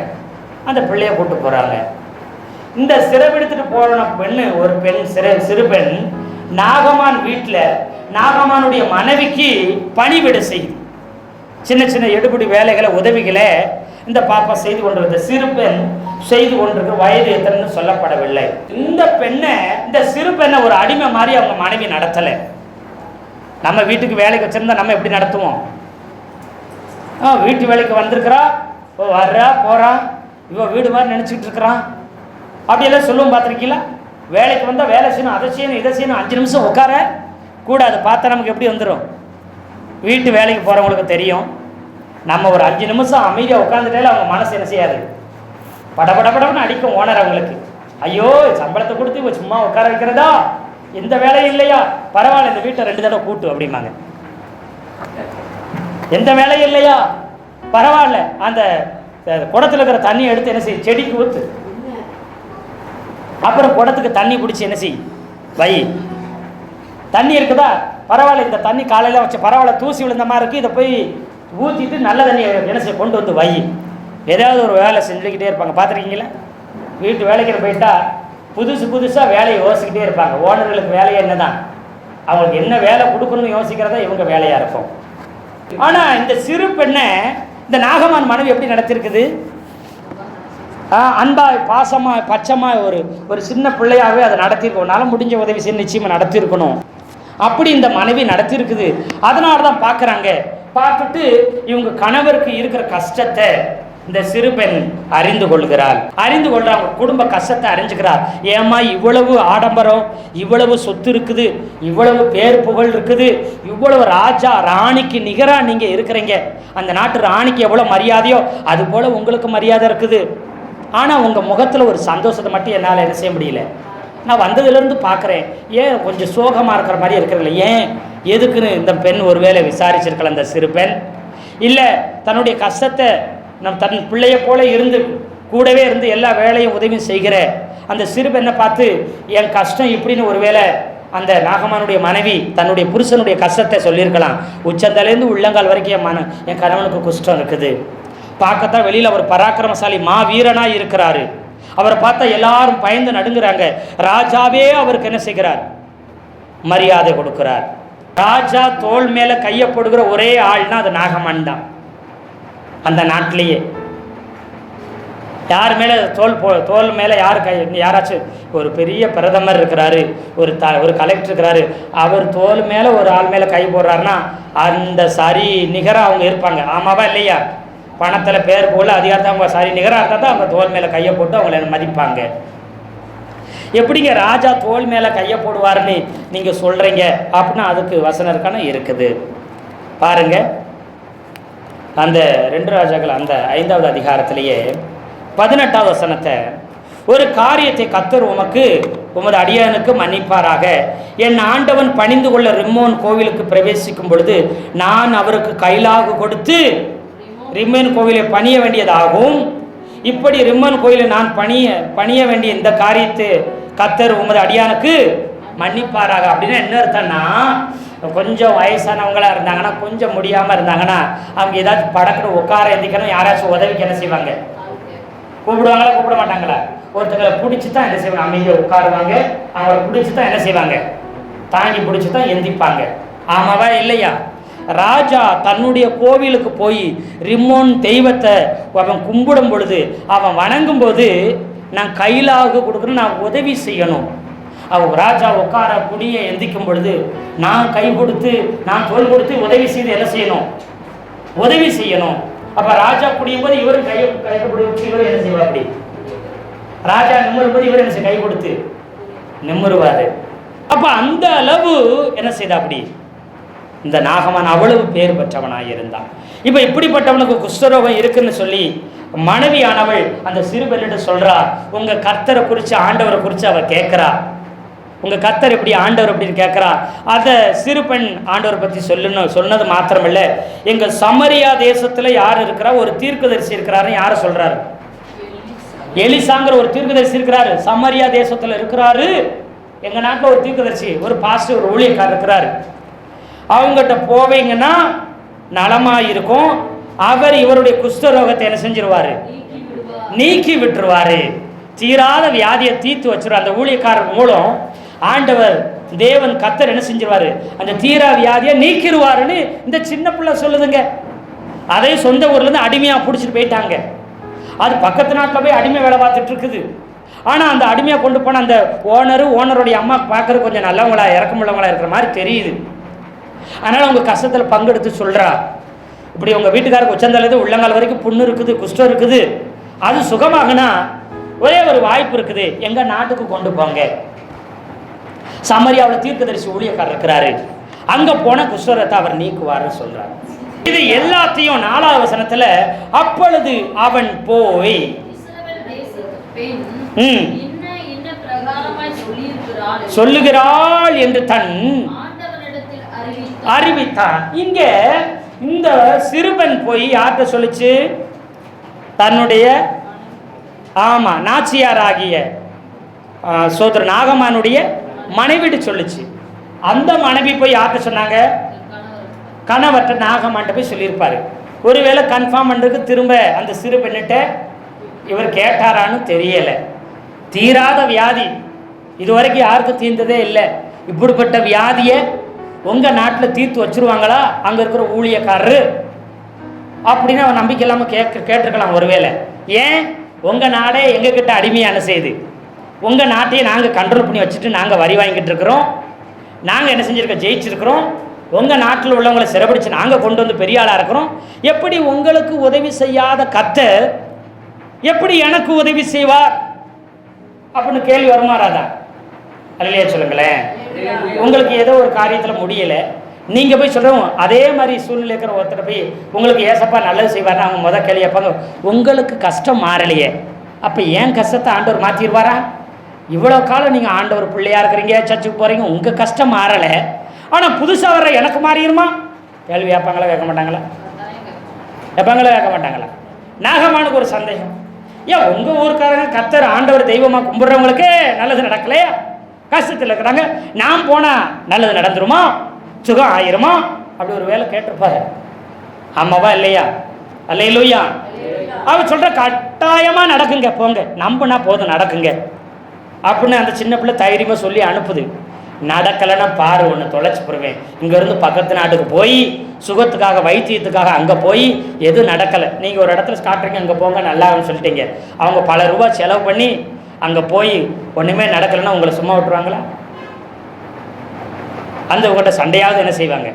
அந்த பிள்ளைய கூட்டு போறாங்க. இந்த சிறைபிடித்துட்டு போன பெண்ணு, ஒரு பெண், சிறு பெண் நாகமான் வீட்டில் நாகமானுடைய மனைவிக்கு பணிவிட செய்து சின்ன சின்ன எடுபடி வேலைகளை, உதவிகளை இந்த பாப்பா செய்து கொண்டிருந்த சிறு பெண் செய்து கொண்டிருக்க. வயது எத்தனைன்னு சொல்லப்படவில்லை. இந்த பெண்ணை, இந்த சிறு பெண்ணை ஒரு அடிமை மாதிரி அவங்க மனைவி நடத்தலை. நம்ம வீட்டுக்கு வேலைக்கு வச்சிருந்தா நம்ம எப்படி நடத்துவோம், வீட்டு வேலைக்கு வந்திருக்கிறா, வர்றா போறா, இவ வீடு மாதிரி நினச்சிக்கிட்டு இருக்கிறான் அப்படியெல்லாம் சொல்லுவோம். பார்த்துருக்கீங்களா, வேலைக்கு வந்தால் வேலை செய்யணும், அதை செய்யணும், இதை செய்யணும், 5 நிமிஷம் உட்கார கூடாது. பார்த்தா நமக்கு எப்படி வந்துடும், வீட்டு வேலைக்கு போகிறவங்களுக்கு தெரியும். நம்ம ஒரு 5 நிமிஷம் அமைதியாக உட்காந்துட்டால அவங்க மனசு என்ன செய்யாது, படபடபடன்னு அடிக்கும். ஓனர் அவங்களுக்கு, ஐயோ சம்பளத்தை கொடுத்து இவ சும்மா உட்கார வைக்கிறதா, எந்த வேலையும் இல்லையா, பரவாயில்ல இந்த வீட்டை 2 தடவை கூட்டு அப்படிம்பாங்க. எந்த வேலையும் இல்லையா, பரவாயில்ல அந்த குடத்தில் இருக்கிற தண்ணி எடுத்து என்ன செய்ய, செடிக்கு ஊற்று, அப்புறம் குடத்துக்கு தண்ணி பிடிச்சி என்ன செய் வை, தண்ணி இருக்குதா பரவாயில்ல இந்த தண்ணி காலையில் வச்ச பரவாயில்ல தூசி விழுந்த மாதிரி இருக்குது, இதை போய் ஊற்றிட்டு நல்ல தண்ணி என்ன செய்ய கொண்டு வந்து வை. ஏதாவது ஒரு வேலை செஞ்சுக்கிட்டே இருப்பாங்க, பார்த்துருக்கீங்களா? வீட்டு வேலைக்கு போயிட்டா புதுசாக வேலையை யோசிக்கிட்டே இருப்பாங்க. ஓனர்களுக்கு வேலையை என்ன தான், அவங்களுக்கு என்ன வேலை கொடுக்கணும்னு யோசிக்கிறதா இவங்க வேலையாக இருக்கும். ஆனால் இந்த சிறு பெண்ணை இந்த நாகமான் மனைவி எப்படி நடத்திருக்குது? அன்பாக பாசமாக பச்சமாக ஒரு சின்ன பிள்ளையாகவே அதை நடத்தியிருக்கணும். உன்னால் முடிஞ்ச உதவி செய்ய நிச்சயமாக நடத்தியிருக்கணும். அப்படி இந்த மனைவி நடத்தியிருக்குது. அதனால தான் பார்க்குறாங்க. பார்த்துட்டு இவங்க கணவருக்கு இருக்கிற கஷ்டத்தை இந்த சிறு பெண் அறிந்து கொள்கிறாள். அறிந்து கொள்றாங்க, குடும்ப கஷ்டத்தை அறிஞ்சுக்கிறார். ஏமா இவ்வளவு ஆடம்பரம், இவ்வளவு சொத்து இருக்குது, இவ்வளவு பேர் புகழ் இருக்குது, இவ்வளவு ராஜா ராணிக்கு நிகராக நீங்கள் இருக்கிறீங்க, அந்த நாட்டு ராணிக்கு எவ்வளோ மரியாதையோ அது போல் உங்களுக்கு மரியாதை இருக்குது. ஆனால் உங்கள் முகத்தில் ஒரு சந்தோஷத்தை மட்டும் என்னால் என்ன செய்ய முடியல. நான் வந்ததுலேருந்து பார்க்குறேன், ஏன் கொஞ்சம் சோகமாக இருக்கிற மாதிரி இருக்கிறீங்களே, ஏன் எதுக்குன்னு இந்த பெண் ஒருவேளை விசாரிச்சிருக்கலாம். அந்த சிறு பெண் இல்லை, தன்னுடைய கஷ்டத்தை தன் பிள்ளைய போல இருந்து கூடவே இருந்து எல்லா வேலையும் உதவியும் செய்கிற அந்த சிறு பெண்ணை பார்த்து என் கஷ்டம் இப்படின்னு ஒருவேளை அந்த நாகமானுடைய மனைவி தன்னுடைய புருஷனுடைய கஷ்டத்தை சொல்லியிருக்கலாம். உச்சந்தலேருந்து உள்ளங்கால் வரைக்கும் என் கணவனுக்கு குஷ்டம் இருக்குது. பார்க்கத்தான் வெளியில் அவர் பராக்கிரமசாலி வீரனாக இருக்கிறாரு. அவரை பார்த்தா எல்லாரும் பயந்து நடுங்குறாங்க. ராஜாவே அவருக்கு என்ன செய்கிறார்? மரியாதை கொடுக்கிறார். ராஜா தோல் மேலே கையை போடுகிற ஒரே ஆள்னா அது நாகமான் தான். அந்த நாட்டிலேயே யார் மேலே தோல் மேலே யாராச்சும் ஒரு பெரிய பிரதமர் இருக்கிறாரு, ஒரு கலெக்டர் இருக்கிறாரு, அவர் தோல் மேலே ஒரு ஆள் மேலே கை போடுறாருன்னா அந்த சரி நிகராக அவங்க இருப்பாங்க. ஆமாவா இல்லையா? பணத்தில் பேர் போல அதிகாரத்தை அவங்க சரி நிகராக இருந்தால் தான் அவங்க தோல் மேலே கையை போட்டு அவங்கள மதிப்பாங்க. எப்படிங்க ராஜா தோல் மேலே கையை போடுவாருன்னு நீங்கள் சொல்கிறீங்க அப்படின்னா அதுக்கு வசனம் இருக்கான இருக்குது. பாருங்க, அந்த 2 ராஜாக்கள் அந்த 5வது அதிகாரத்திலேயே 18வது வசனத்தை, ஒரு காரியத்தை கர்த்தர் உமது அடியானுக்கு மன்னிப்பாராக. என் ஆண்டவன் பணிந்து கொள்ள ரிம்மோன் கோவிலுக்கு பிரவேசிக்கும் பொழுது நான் அவருக்கு கைலாகு கொடுத்து ரிம்மோன் கோவிலை பணிய வேண்டியதாகும். இப்படி ரிம்மோன் கோவிலை நான் பணிய வேண்டிய இந்த காரியத்தை கர்த்தர் உமது அடியானுக்கு மன்னிப்பாராக. அப்படின்னா என்ன அர்த்தம்னா, கொஞ்சம் வயசானவங்களாக இருந்தாங்கன்னா, கொஞ்சம் முடியாமல் இருந்தாங்கன்னா, அவங்க ஏதாச்சும் படக்குன்னு உட்கார எந்திக்கணும், யாராச்சும் உதவிக்கு என்ன செய்வாங்க? கூப்பிடுவாங்களா கூப்பிட மாட்டாங்களா? ஒருத்தங்களை பிடிச்சி தான் என்ன செய்வாங்க? அமைதியாக உட்காருவாங்க. அவங்களை பிடிச்சி தான் என்ன செய்வாங்க? தாங்கி பிடிச்சி தான் எந்திப்பாங்க. ஆமாவா இல்லையா? ராஜா தன்னுடைய கோவிலுக்கு போய் ரிம்மோன் தெய்வத்தை அவன் கும்பிடும் பொழுது, அவன் வணங்கும் போது நான் கையிலாக கொடுக்கணும், நான் உதவி செய்யணும். அவன் ராஜா உட்கார குடிய எந்திக்கும் பொழுது நான் கை கொடுத்து நான் தோல் கொடுத்து உதவி செய்து என்ன செய்யணும்? உதவி செய்யணும். அப்போ ராஜா குடியும் போது இவரும் கை கொடுத்து இவர் என்ன செய்வார்? அப்படி ராஜா நிம்மரும் போது இவர் என்ன செய்ய? கை கொடுத்து நிம்மருவார். அப்போ அந்த அளவு என்ன செய்தா? அப்படி இந்த நாகமான் அவ்வளவு பேர் பெற்றவனாக இருந்தான். இப்போ இப்படிப்பட்டவனுக்கு குஷ்டரோகம் இருக்குன்னு சொல்லி மனைவியானவள் அந்த சிறு பெண்ணிட்ட சொல்றா. உங்க கர்த்தரை குறித்து ஆண்டவரை குறித்து அவள் கேட்கிறா. உங்கள் கர்த்தர் எப்படி ஆண்டவர் அப்படின்னு கேட்குறா. அதை சிறு பெண் ஆண்டவரை பற்றி சொன்னது மாத்திரமில்லை, எங்கள் சமரியா தேசத்தில் யார் இருக்கிறா? ஒரு தீர்க்கதரிசி இருக்கிறாருன்னு யாரை சொல்கிறாரு? எலிசாங்கிற ஒரு தீர்க்கதரிசி இருக்கிறாரு, சமரியா தேசத்தில் இருக்கிறாரு. எங்கள் நாட்டில் ஒரு தீர்க்கதரிசி, ஒரு பாஸ்டர், ஒரு ஊழியக்காரர் இருக்கிறாரு. அவங்ககிட்ட போவீங்கன்னா நலமாக இருக்கும். அவர் இவருடைய குஷ்டரோகத்தை என்ன செஞ்சிருவார்? நீக்கி விட்டுருவார். தீராத வியாதியை தீர்த்து வச்சிருவார். அந்த ஊழியக்காரர் மூலம் ஆண்டவர் தேவன் கர்த்தர் என்ன செஞ்சிருவாரு? அந்த தீரா வியாதியை நீக்கிடுவாருன்னு இந்த சின்ன பிள்ளை சொல்லுதுங்க. அதே சொந்த ஊர்லேருந்து அடிமையாக பிடிச்சிட்டு போயிட்டாங்க. அது பக்கத்து நாட்டில் போய் அடிமை வேலை பார்த்துட்டு இருக்குது. ஆனால் அந்த அடிமையாக கொண்டு போன அந்த ஓனருடைய அம்மா பார்க்குறது கொஞ்சம் நல்லவங்களா இறக்கமுள்ளவங்களா இருக்கிற மாதிரி தெரியுது. அதனால் அவங்க கஷ்டத்தில் பங்கெடுத்து சொல்கிறா, இப்படி உங்கள் வீட்டுக்காரருக்கு உச்சந்தலேருந்து உள்ளங்கால் வரைக்கும் புண்ணு இருக்குது, குஷ்டம் இருக்குது, அது சுகமாகனா ஒரே ஒரு வாய்ப்பு இருக்குது, எங்கள் நாட்டுக்கு கொண்டு போங்க. சமரியாவில் தீர்க்கதரிசி ஊழியக்காரர் இருக்கிறாரு, அங்கே போன குஷ்டரோகத்தை அவர் நீக்குவார்னு சொல்கிறார். இது எல்லாத்தையும் 4வது வசனத்தில், அப்பொழுது அவன் போய் சொல்லுகிறாள் என்று தன் அறிவித்தான். இங்க இந்த சிறுவன் போய் யார்கிட்ட சொல்லிச்சு? தன்னுடைய நாச்சியார் ஆகிய சோதர நாகமானுடைய மனைவிட்டு சொல்லிச்சு. அந்த மனைவி போய் யார்கிட்ட சொன்னாங்க? கணவர்கிட்ட, நாகமான்ட்ட போய் சொல்லியிருப்பாரு. ஒருவேளை கன்ஃபார்ம் பண்ணுறதுக்கு திரும்ப அந்த சிறு பெண்ணிட்ட இவர் கேட்டாரான்னு தெரியலை. தீராத வியாதி, இது வரைக்கும் யாருக்கும் தீர்ந்ததே இல்லை. இப்படிப்பட்ட வியாதியை உங்கள் நாட்டில் தீர்த்து வச்சுருவாங்களா அங்கே இருக்கிற ஊழியக்காரரு அப்படின்னு அவன் நம்பிக்கை இல்லாமல் கேட்டிருக்கலாம் ஒருவேளை. ஏன்? உங்கள் நாடே எங்ககிட்ட அடிமையான செய்து, உங்கள் நாட்டையே நாங்கள் கண்ட்ரோல் பண்ணி வச்சுட்டு நாங்கள் வரி வாங்கிட்டு இருக்கிறோம், நாங்கள் என்ன செஞ்சுருக்கோம், ஜெயிச்சிருக்கிறோம். உங்கள் நாட்டில் உள்ளவங்களை சிறப்பிடிச்சு நாங்கள் கொண்டு வந்து பெரிய ஆளாக இருக்கிறோம். எப்படி உங்களுக்கு உதவி செய்யாத கர்த்தர் எப்படி எனக்கு உதவி செய்வார் அப்படின்னு கேள்வி வருமாறாதா? அல்லையா சொல்லுங்களேன். உங்களுக்கு ஏதோ ஒரு காரியத்தில் முடியலை, நீங்கள் போய் சொல்கிறோம், அதே மாதிரி சூழ்நிலை இருக்கிற ஒருத்தர் போய் உங்களுக்கு ஏசப்பா நல்லது செய்வார்னா அவங்க முதல் கேள்வி கேட்பாங்க, உங்களுக்கு கஷ்டம் மாறலையே, அப்போ ஏன் கஷ்டத்தை ஆண்டவர் மாற்றிடுவாரா? இவ்வளோ காலம் நீங்கள் ஆண்டவர் பிள்ளையாக இருக்கிறீங்க, சர்ச்சுக்கு போகிறீங்க, உங்கள் கஷ்டம் மாறலை, ஆனால் புதுசாக வர்ற எனக்கு மாறிடுமா? கேள்வி கேட்பாங்களா கேட்க மாட்டாங்களா? கேட்பாங்களா கேட்க மாட்டாங்களா? நாகமானுக்கு ஒரு சந்தேகம், ஏன் உங்கள் ஊருக்காரங்க கர்த்தர் ஆண்டவர் தெய்வமாக கும்பிட்றவங்களுக்கு நல்லது நடக்கலையா? கஷ்டத்தில் இருக்கிறாங்க, நான் போனால் நல்லது நடந்துருமா, சுகம் ஆயிருமா? அப்படி ஒரு வேலை கேட்டிருப்பாரு. ஆமாவா இல்லையா? அல்லையா? அவர் சொல்கிற கட்டாயமாக நடக்குங்க, போங்க, நம்பினா போதும் நடக்குங்க அப்படின்னு அந்த சின்ன பிள்ளை தைரியமாக சொல்லி அனுப்புது. நடக்கலைன்னா பாரு ஒன்று தொலைச்சி போடுவேன், இங்கேருந்து பக்கத்து நாட்டுக்கு போய் சுகத்துக்காக வைத்தியத்துக்காக அங்கே போய் எதுவும் நடக்கலை, நீங்கள் ஒரு இடத்துல காட்டுறீங்க அங்கே போங்க நல்லான்னு சொல்லிட்டீங்க, அவங்க பல ரூபா செலவு பண்ணி அங்கே போய் ஒன்றுமே நடக்கலைன்னா உங்களை சும்மா விட்டுருவாங்களா? அந்த உங்கள்கிட்ட சண்டையாவது என்ன செய்வாங்க?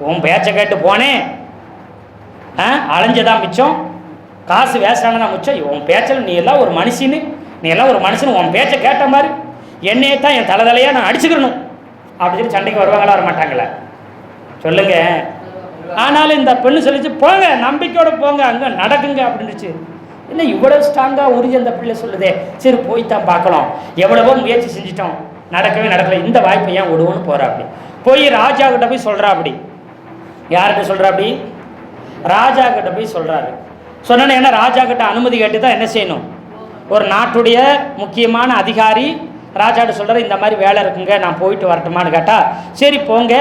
உன் பேச்சை கேட்டு போனேன், அலைஞ்சதான் மிச்சம், காசு வேஸ்டானதான் மிச்சம், உன் பேச்சில் நீ எல்லாம் ஒரு மனுஷன்னு, நீ எல்லாம் ஒரு மனுஷன், உன் பேச்சை கேட்ட மாதிரி என்னையே தான் என் தலையாக நான் அடிச்சுக்கணும் அப்படி சொல்லி சண்டைக்கு வருவாங்களா வர மாட்டாங்களா? சொல்லுங்க. ஆனாலும் இந்த பெண்ணு சொல்லிச்சு, போங்க நம்பிக்கையோடு போங்க, அங்கே நடக்குங்க அப்படின்னுச்சு. என்ன இவ்வளோ ஸ்ட்ராங்காக உறுதி அந்த பிள்ளை சொல்லுதே, சரி போய் தான் பார்க்கலாம், எவ்வளவோ முயற்சி செஞ்சிட்டோம், நடக்கவே நடக்கலை, இந்த வாய்ப்பை ஏன் விடுவோன்னு போகிறா. அப்படி போய் ராஜா கிட்ட போய் சொல்கிறா. அப்படி யார்கிட்ட சொல்கிறா? அப்படி ராஜா கிட்ட போய் சொல்கிறாரு. சொன்னேன்னு ஏன்னா ராஜா கிட்ட அனுமதி கேட்டு தான் என்ன செய்யணும், ஒரு நாட்டுடைய முக்கியமான அதிகாரி ராஜாட்ட சொல்கிறார், இந்த மாதிரி வேலை இருக்குங்க, நான் போயிட்டு வரட்டுமான்னு கேட்டால், சரி போங்க,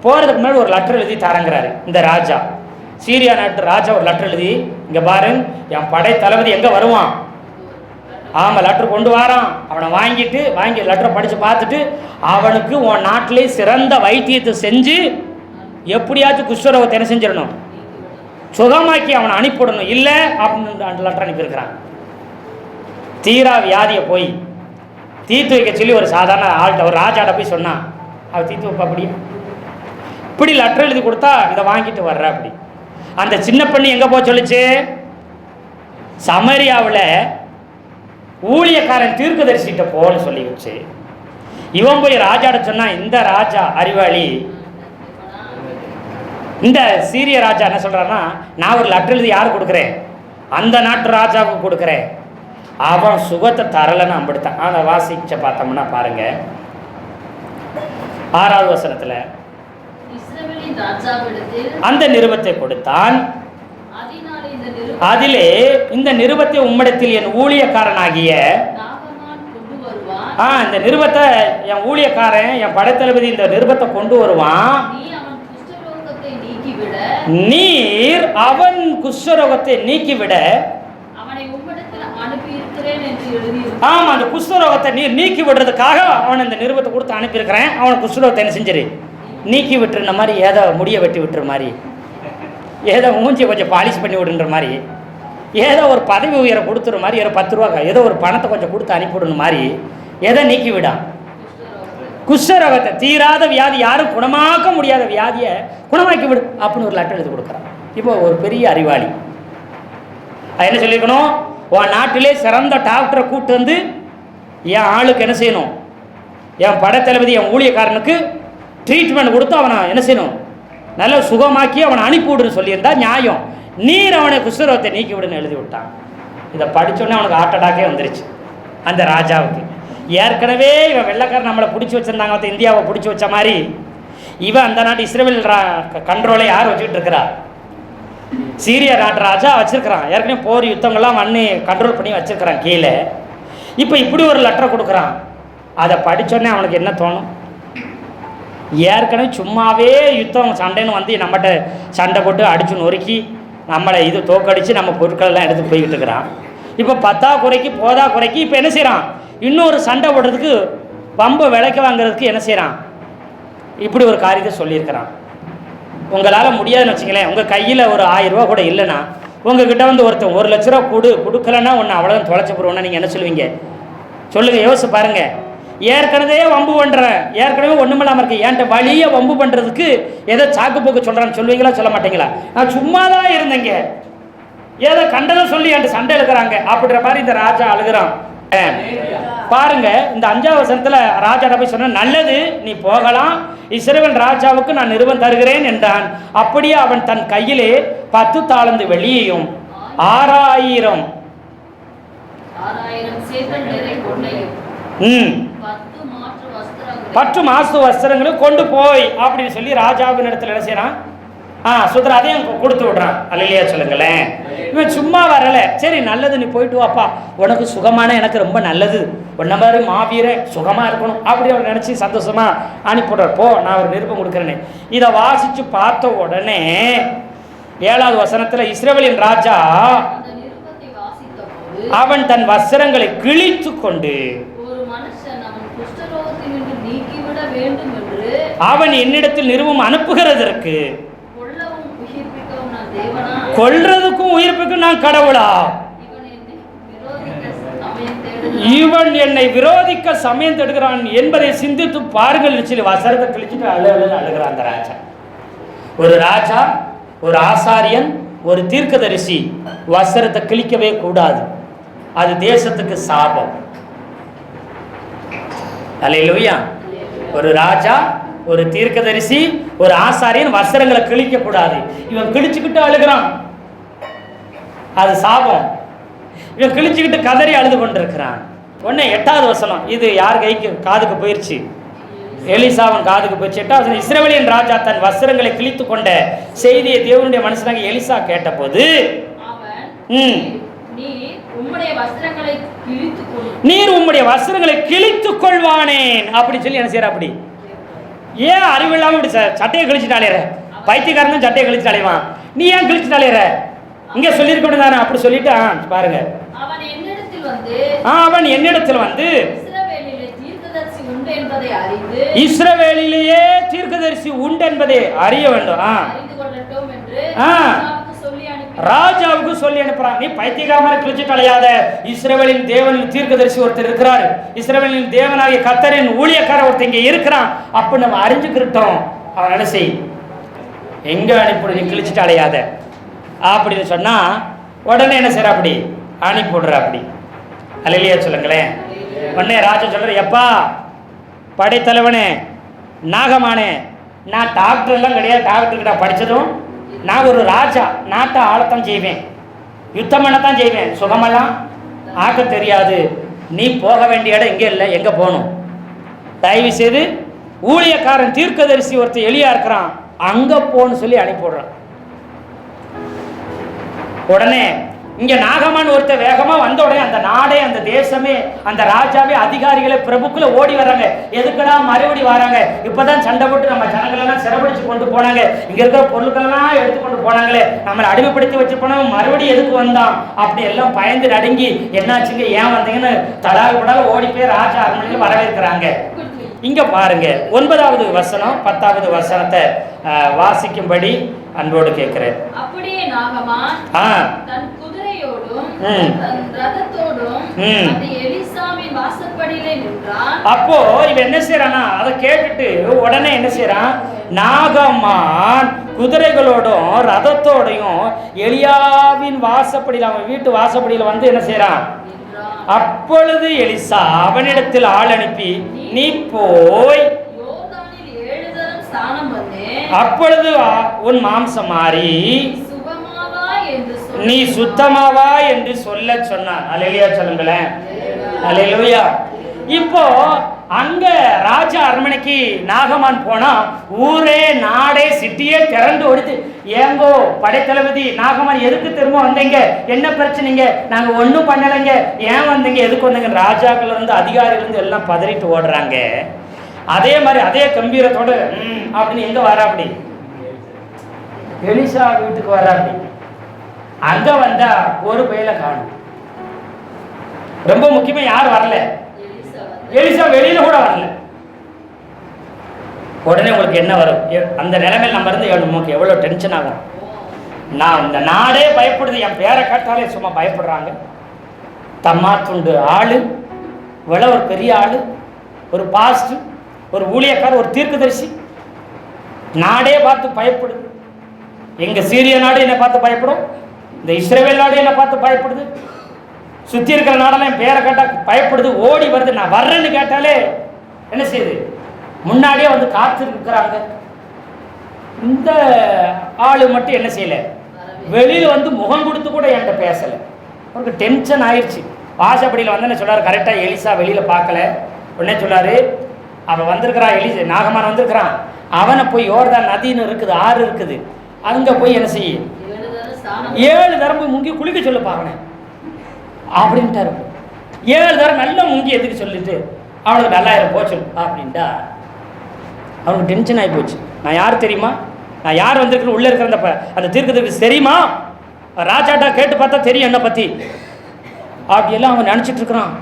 போகிறதுக்கு முன்னாடி ஒரு லெட்டர் எழுதி தரங்கிறாரு இந்த ராஜா. சீரியா நாட்டு ராஜா ஒரு லெட்டர் எழுதி, இங்கே பாரு என் படை தளபதி எங்கே வருவான், ஆமாம் லெட்டர் கொண்டு வரான், அவனை வாங்கி லெட்டரை படித்து பார்த்துட்டு அவனுக்கு உன் நாட்டிலே சிறந்த வைத்தியத்தை செஞ்சு எப்படியாச்சும் குஷ்டரோகத்தை என்ன செஞ்சிடணும், சுகமாக்கி அவனை அனுப்பிவிடணும், இல்லை அப்படின்னு அந்த லெட்டர் அனுப்பியிருக்கிறான். தீரா வியாதியை போய் தீர்த்து வைக்க சொல்லி ஒரு சாதாரண ஆள்கிட்ட ஒரு ராஜாட்ட போய் சொன்னான், அவள் தீர்த்து வைப்பா. அப்படியே இப்படி லெட்டர் எழுதி கொடுத்தா இதை வாங்கிட்டு வர்ற. அப்படி அந்த சின்ன பெண்ணு எங்கே போக சொல்லிச்சு, சமரியாவில் ஊழியக்காரன் தீர்க்கதரிசிட்ட போன்னு சொல்லி வச்சு, இவன் போய் ராஜாட்ட சொன்னான், இந்த ராஜா அறிவாளி, இந்த சீரிய ராஜா என்ன சொல்கிறான்னா, நான் ஒரு லெட்டர் எழுதி யார் கொடுக்குறேன், அந்த நாட்டு ராஜாவுக்கு கொடுக்குறேன், அவன் சுகத்தை தரலைன்னு அம்பிடுத்தான். அதை வாசிச்ச பார்த்தோம்னா பாருங்க, 6வது வசனத்தில் அந்த நிருபத்தை கொடுத்தான், அதிலே இந்த நிருபத்தை உம்மிடத்தில் என் ஊழியக்காரனாகிய இந்த நிருபத்தை என் ஊழியக்காரன் என் படைத்தளபதி இந்த நிருபத்தை கொண்டு வருவான், நீர் அவன் குஷ்டரோகத்தை நீக்கிவிட, ஆமா அந்த குஷ்டரோகத்தை நீர் நீக்கி விடுறதுக்காக அவன் இந்த நிருபத்தை கொடுத்து அனுப்பியிருக்கிறேன், அவன் குஷ்டரோகத்தை என்ன செஞ்சிரு நீக்கி விட்டுருந்த மாதிரி, ஏதோ முடிய வெட்டி விட்டுற மாதிரி, ஏதோ மூஞ்சியை கொஞ்சம் பாலிஷ் பண்ணி விடுன்ற மாதிரி, ஏதோ ஒரு பதவி உயரை கொடுத்துற மாதிரி, ஒரு 10 ரூபா ஏதோ ஒரு பணத்தை கொஞ்சம் கொடுத்து அனுப்பிவிடுற மாதிரி எதை நீக்கி விடான், குஷ்டரோகத்தை, தீராத வியாதி, யாரும் குணமாக்க முடியாத வியாதியை குணமாக்கி விடு அப்படின்னு ஒரு லெட்டர் எழுதி கொடுக்குறான். இப்போ ஒரு பெரிய அறிவாளி என்ன சொல்லியிருக்கணும், உன் நாட்டிலே சிறந்த டாக்டரை கூப்பிட்டு வந்து என் ஆளுக்கு என்ன செய்யணும், என் படைத்தளபதி என் ஊழியக்காரனுக்கு ட்ரீட்மெண்ட் கொடுத்து அவனை என்ன செய்யணும், நல்ல சுகமாக்கி அவனை அனுப்பிவிடுன்னு சொல்லியிருந்தா நியாயம், நீர் அவனை குஷ்டரோகத்தை நீக்கி விடுன்னு எழுதி விட்டான். இதை படித்தோடனே அவனுக்கு ஹார்ட் அட்டாக்கே வந்துருச்சு அந்த ராஜாவுக்கு. ஏற்கனவே இவன் வெள்ளைக்காரன் நம்மளை பிடிச்சி வச்சுருந்தாங்க, மற்ற இந்தியாவை பிடிச்சி வச்ச மாதிரி இவன் அந்த நாட்டு இஸ்ரேல் கண்ட்ரோலை யார் வச்சுக்கிட்டு இருக்கிறா, சீரிய நாட்டு ராஜா வச்சிருக்கிறான். ஏற்கனவே போர் யுத்தங்கள்லாம் மண்ணி கண்ட்ரோல் பண்ணி வச்சிருக்கிறான் கீழே. இப்போ இப்படி ஒரு லெட்டரை கொடுக்குறான். அதை படித்தோடனே அவனுக்கு என்ன தோணும், ஏற்கனவே சும்மாவே யுத்தம் சண்டைன்னு வந்து நம்மகிட்ட சண்டை போட்டு அடித்து நொறுக்கி நம்மளை இது தோக்கடித்து நம்ம பொருட்களெல்லாம் எடுத்து போய்கிட்டு இருக்கிறான். இப்போ பத்தாக்குறைக்கு போதாக்குறைக்கு இப்போ என்ன செய்கிறான், இன்னொரு சண்டை போடுறதுக்கு பம்பை விலைக்கு வாங்குறதுக்கு என்ன செய்கிறான், இப்படி ஒரு காரியத்தை சொல்லியிருக்கிறான். உங்களால் முடியாதுன்னு வச்சுங்களேன், உங்கள் கையில் ஒரு 1000 ரூபா கூட இல்லைன்னா உங்ககிட்ட வந்து ஒருத்தன் 1 லட்ச ரூபா கொடுக்கலன்னா ஒன்று அவ்வளோதான் தொலைச்சி போடுவோன்னா நீங்கள் என்ன சொல்லுவீங்க சொல்லுங்கள், யோசிச்சு பாருங்கள். ஏற்கனவே வம்பு பண்ணுறேன், ஏற்கனவே ஒன்றுமில்லாமல் இருக்கு, என்கிட்ட வழியை வம்பு பண்ணுறதுக்கு ஏதோ சாக்கு போக்கு சொல்கிறான்னு சொல்லுவீங்களா சொல்ல மாட்டீங்களா? நான் சும்மா தான் இருந்தேங்க, ஏதோ கண்டதை சொல்லி என்கிட்ட சண்டை எடுக்கிறாங்க அப்படின்ற மாதிரி இந்த ராஜா அழுகிறான். பாருங்க, இந்த 5ஆவது வசனத்தில் ராஜா போய் சொன்ன, நல்லது நீ போகலாம், இஸ்ரவேல் ராஜாவுக்கு நான் நிருபம் தருகிறேன் என்றான். அப்படியே அவன் தன் கையிலே 10 தாலந்து வெள்ளியையும் 6000 சேக்கல் நிறை பொன்னையும் 10 மாசு வஸ்திரங்களும் கொண்டு போய் அப்படின்னு சொல்லி ராஜாவின் இடத்துல என்ன செய்யறான், சுதர அதையும் கொடுத்து விடுறான். அல்லையா சொல்லுங்களேன். இவன் சும்மா வரல, சரி நல்லது நீ போயிட்டு வாப்பா, உனக்கு சுகமான எனக்கு ரொம்ப நல்லது, உன்ன மாதிரி மாவீரன் சுகமா இருக்கணும் அப்படி அவர் நினைச்சு சந்தோஷமா அனுப்பிவிடுறார். போ, நான் ஒரு நிருபம் கொடுக்குறேன்னு. இதை வாசிச்சு பார்த்த உடனே 7வது வசனத்துல இஸ்ரவேலின் ராஜா அவன் தன் வஸ்திரங்களை கிழித்து கொண்டு அவன் என்னிடத்தில் நிருபம் அனுப்புகிறதற்கு கொல்றதுக்கும் உயிர்ப்புக்கும் நான் கடவுளா, இவன் என்னை விரோதிக்க சமயம் தடுக்கிறான் என்பதை சிந்தித்து பாருங்கள் சொல்லி வஸ்திரத்தை கிழிச்சிட்டு அழுகிறான் அந்த ராஜா. ஒரு ராஜா, ஒரு ஆசாரியன், ஒரு தீர்க்கதரிசி வஸ்திரத்தை கிழிக்கவே கூடாது, அது தேசத்துக்கு சாபம். அல்லேலூயா. ஒரு ராஜா, ஒரு தீர்க்கதரிசி, ஒரு ஆசாரியன் வஸ்திரங்களை கிழிக்க கூடாது. இவன் கிழிச்சுக்கிட்டு அழுகிறான், அது சாபம். இவன் கிழிச்சுக்கிட்டு கதறி அழுது கொண்டிருக்கிறான். உடனே 8வது வசனம், இது யார் கைக்கு காதுக்கு போயிடுச்சு, எலிசாவின் காதுக்கு போயிடுச்சு. 8வது வசனம், இஸ்ரவேலின் ராஜா தன் வஸ்திரங்களை கிழித்து கொண்ட செய்தியை தேவனுடைய மனுஷனாக எலிசா கேட்டபோது நீர் உம்முடைய வஸ்திரங்களை கிழித்துக் கொள்வானேன் அப்படி சொல்லி என்ன செய்யற, அப்படி ஏன் அறிவில்லாம இப்படி சட்டையை கிழிச்சுட்டாலேற, பைத்தியக்காரன் சட்டையை கிழிச்சுட்டாலேவான், நீ ஏன் கிழிச்சுட்டாலேற, இங்க சொல்லியிருக்க தானே அப்படி சொல்லிட்டு பாருங்க. அவன் என்னிடத்தில் வந்து இஸ்ரவேலிலேயே தீர்க்கதரிசி உண்டு என்பதை அறிய வேண்டும், ராஜாவுக்கு சொல்லி அனுப்புறான். நீ பைத்தியகாரமாக கிழிச்சுட்டு அலையாத, இஸ்ரவேலின் தேவனின் தீர்க்கதரிசி ஒருத்தர் இருக்கிறார், இஸ்ரவேலின் தேவனாகிய கர்த்தரின் ஊழியக்காரர் ஒருத்தர் இங்க இருக்கிறான், அப்ப நம்ம அறிஞ்சுக்கிட்டோம். அவன் என்ன செய், எங்க அனுப்பிவிடு, நீ கிழிச்சுட்டு அலையாத அப்படின்னு சொன்னா உடனே என்ன செய்யற, அப்படி அனுப்பிவிடுற. அப்படி அல்லையா சொல்லுங்களேன். உடனே ராஜா சொல்ற, எப்பா படைத்தலைவனே நாகமானே, நான் டாக்டர் எல்லாம் கிடையாது, டாக்டர்கிட்ட படித்ததும் நான் ஒரு ராஜா, நாட்டை ஆளத்தான் செய்வேன், யுத்தம் பண்ணத்தான் செய்வேன், சுகமெல்லாம் ஆக்க தெரியாது. நீ போக வேண்டிய இடம் எங்கே இல்லை, எங்கே போகணும், தயவு செய்து ஊழியக்காரன் தீர்க்கதரிசி ஒருத்தர் எளியா இருக்கிறான், அங்கே போன்னு சொல்லி அனுப்பிவிடுறான். உடனே இங்கே நாகமான் ஒருத்தர் வேகமாக வந்த உடனே அந்த நாடே, அந்த தேசமே, அந்த ராஜாவே, அதிகாரிகளை, பிரபுக்களை ஓடி வர்றாங்க. எதுக்கடா மறுபடி வராங்க, இப்போதான் சண்டை போட்டு நம்ம ஜனங்களெல்லாம் சிறப்பிடிச்சு கொண்டு போனாங்க, இங்கே இருக்கிற பொருட்களெல்லாம் எடுத்துக்கொண்டு போனாங்களே, நம்மளை அடிமைப்படுத்தி வச்சு போனோம், மறுபடியும் எதுக்கு வந்தான் அப்படி எல்லாம் பயந்து நடுங்கி, என்னாச்சுங்க ஏன் வந்தீங்கன்னு தடால் படால் ஓடி போய் ராஜா அரண்மனையில் வரவேற்கிறாங்க. இங்க பாருங்க 9வது வசனம் 10வது வசனத்தை வாசிக்கும்படி அன்போடு கேட்கிறேன். அப்படியே நாகமான் தன் குதிரையோடும் ரதத்தோடும் அந்த எலிசாவின் வாசற்படியிலே நின்றான். அப்போ இவன் என்ன செய்யறானா, அதை கேட்டுட்டு உடனே என்ன செய்யறான், நாகமான் குதிரைகளோடும் ரதத்தோடையும் எலியாவின் வாசப்படியில், அவன் வீட்டு வாசப்படியில் வந்து என்ன செய்யறான். அப்பொழுது எலிசா அவனிடத்தில் ஆள் அனுப்பி, நீ போய் அப்பொழுது உன் மாம்சம் மாறி நீ சுத்தமாவா என்று சொல்ல சொன்னான். அல்லேலூயா சொல்லுங்களேன். அல்லேலூயா. இப்போ அங்க ராஜா அரண்மனைக்கு நாகமான் போனா ஊரே, நாடே, சிட்டியே திறந்து ஓடுது. ஏங்கோ படைத்தளபதி நாகமான், எதுக்கு திரும்ப வந்தீங்க, என்ன பிரச்சனைங்க, நாங்க ஒன்றும் பண்ணலைங்க, ஏன் வந்தீங்க, எதுக்கு வந்தீங்க, ராஜாக்கள் இருந்து அதிகாரிகள் இருந்து எல்லாம் பதறிட்டு ஓடுறாங்க. அதே மாதிரி அதே கம்பீரத்தோடு அப்படின்னு எங்க வர அப்படி எலிசா வீட்டுக்கு வர அப்படி. அங்க வந்தா ஒரு பையில காணும். ரொம்ப முக்கியமா யார் வரல? எலிசா வெளியில கூட வரல. உடனே உங்களுக்கு என்ன வரும்? அந்த நிலைமையில் நம்ம இருந்து நமக்கு எவ்வளவு டென்ஷன் ஆகும். நான் இந்த நாடே பயப்படுது, என் பேரை கேட்டாலே சும்மா பயப்படுறாங்க. தம்மா துண்டு ஆளு, விட ஒரு பெரிய ஆளு, ஒரு பாஸ்ட், ஒரு ஊழியக்காரர், ஒரு தீர்க்கதரிசி, நாடே பார்த்து பயப்படுது. எங்க சீரிய நாடு என்னை பார்த்து பயப்படும், இந்த இஸ்ரேல் நாடு என்னை பார்த்து பயப்படுது, சுத்தி இருக்கிற நாடெல்லாம் என் பேரை கேட்டா பயப்படுது, ஓடி வருது. நான் வர்றேன்னு கேட்டாலே என்ன செய்யுது, முன்னாடியே வந்து காத்து இருக்கிறாங்க. இந்த ஆளு மட்டும் என்ன செய்யல, வெளியில வந்து முகம் கொடுத்து கூட என்கிட்ட பேசல. அவருக்கு டென்ஷன் ஆயிடுச்சு. வாசப்படியில் வந்து என்ன சொல்றாரு, கரெக்டா எலிசா வெளியில பார்க்கல. உடனே சொல்றாரு, அவன் வந்திருக்கிறான், எலிசா நாகமான் வந்திருக்கிறான், அவனை போய் யோர்தான் நதின்னு இருக்குது, ஆறு இருக்குது, அங்க போய் என்ன செய்ய 7 தரம் போய் முங்கி குளிக்க சொல்லுப்பா அவனை அப்படின்ட்டாரு. 7 தரம் நல்லா முங்கி எதுக்கு சொல்லிட்டு அவனுக்கு நல்லாயிரம் போச்சு அப்படின்ட்டா அவனுக்கு டென்ஷன் ஆகி போச்சு. நான் யார் தெரியுமா, நான் யார் வந்திருக்கிறேன், உள்ளே இருக்கிற அந்த தீர்க்கதரிசி தெரியுமா, ராஜாட்டா கேட்டு பார்த்தா தெரியும் என்னை பற்றி அப்படியெல்லாம் அவன் நினச்சிட்டு இருக்கிறான்.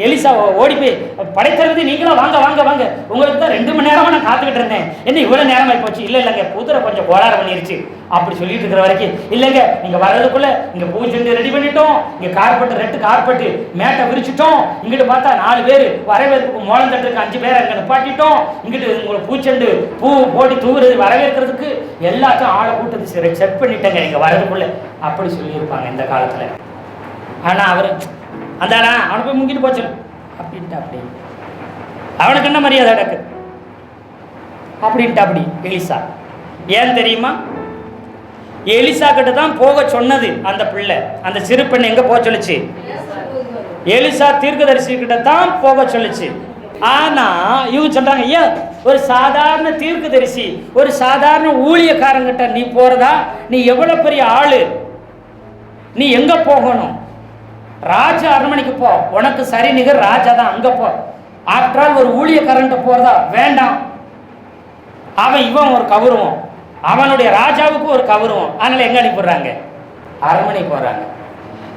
எலிசா ஓடி போய், படைத்தளபதி நீங்களா, வாங்க வாங்க வாங்க, உங்களுக்கு தான் 2 மணி நேரமாக நான் காத்துக்கிட்டு இருந்தேன், என்ன இவ்வளோ நேரமாகி போச்சு. இல்லை இல்லைங்க, குதிரை கொஞ்சம் கோளாறு பண்ணிருச்சு அப்படி சொல்லிட்டு இருக்கிற வரைக்கும், இல்லைங்க நீங்கள் வர்றதுக்குள்ளே இங்கே பூச்செண்டு ரெடி பண்ணிட்டோம், இங்கே கார்பெட்டு 2 கார்பெட்டு மேட்டை விரிச்சிட்டோம், இங்கிட்டு பார்த்தா 4 பேர் வரவேற்புக்கு மோளம் தட்டுக்கு 5 பேரை அங்கே நிப்பாட்டிட்டோம், இங்கிட்டு உங்களுக்கு பூச்செண்டு பூ போட்டி தூவுறது வரவேற்கிறதுக்கு எல்லாத்தையும் ஆளை கூட்டத்து செட் பண்ணிட்டேங்க நீங்கள் வர்றதுக்குள்ளே அப்படி சொல்லியிருப்பாங்க இந்த காலத்தில். ஆனால் அவர் அந்தாடா அவனை போய் முங்கிட்டு போச்சு அப்படின்ட்டு அப்படி அவனுக்கு என்ன மரியாதை நடக்கு அப்படின்ட்டு அப்படி எலிசா. ஏன் தெரியுமா, எலிசா கிட்ட தான் போக சொன்னது அந்த பிள்ளை, அந்த சிறு பெண் எங்க போக சொல்லுச்சு, எலிசா தீர்க்கதரிசி கிட்ட தான் போக சொல்லுச்சு. ஆனா இவங்க சொல்றாங்க, ஐயா ஒரு சாதாரண தீர்க்கதரிசி, ஒரு சாதாரண ஊழியக்காரங்கிட்ட நீ போறதா, நீ எவ்வளவு பெரிய ஆளு, நீ எங்க போகணும், ராஜா அரண்மனைக்கு போ, உனக்கு சரி நிகர் ராஜா தான், அங்க போ. ஆஃப்டர் ஆல் ஒரு ஊழியக்காரன்ட்ட போறதா, வேண்டாம், அவன் இவன் ஒரு கௌரவம், அவனுடைய ராஜாவுக்கு ஒரு கௌரவம், அதனால எங்க அனுப்பிடுறாங்க, அரண்மனை போறாங்க.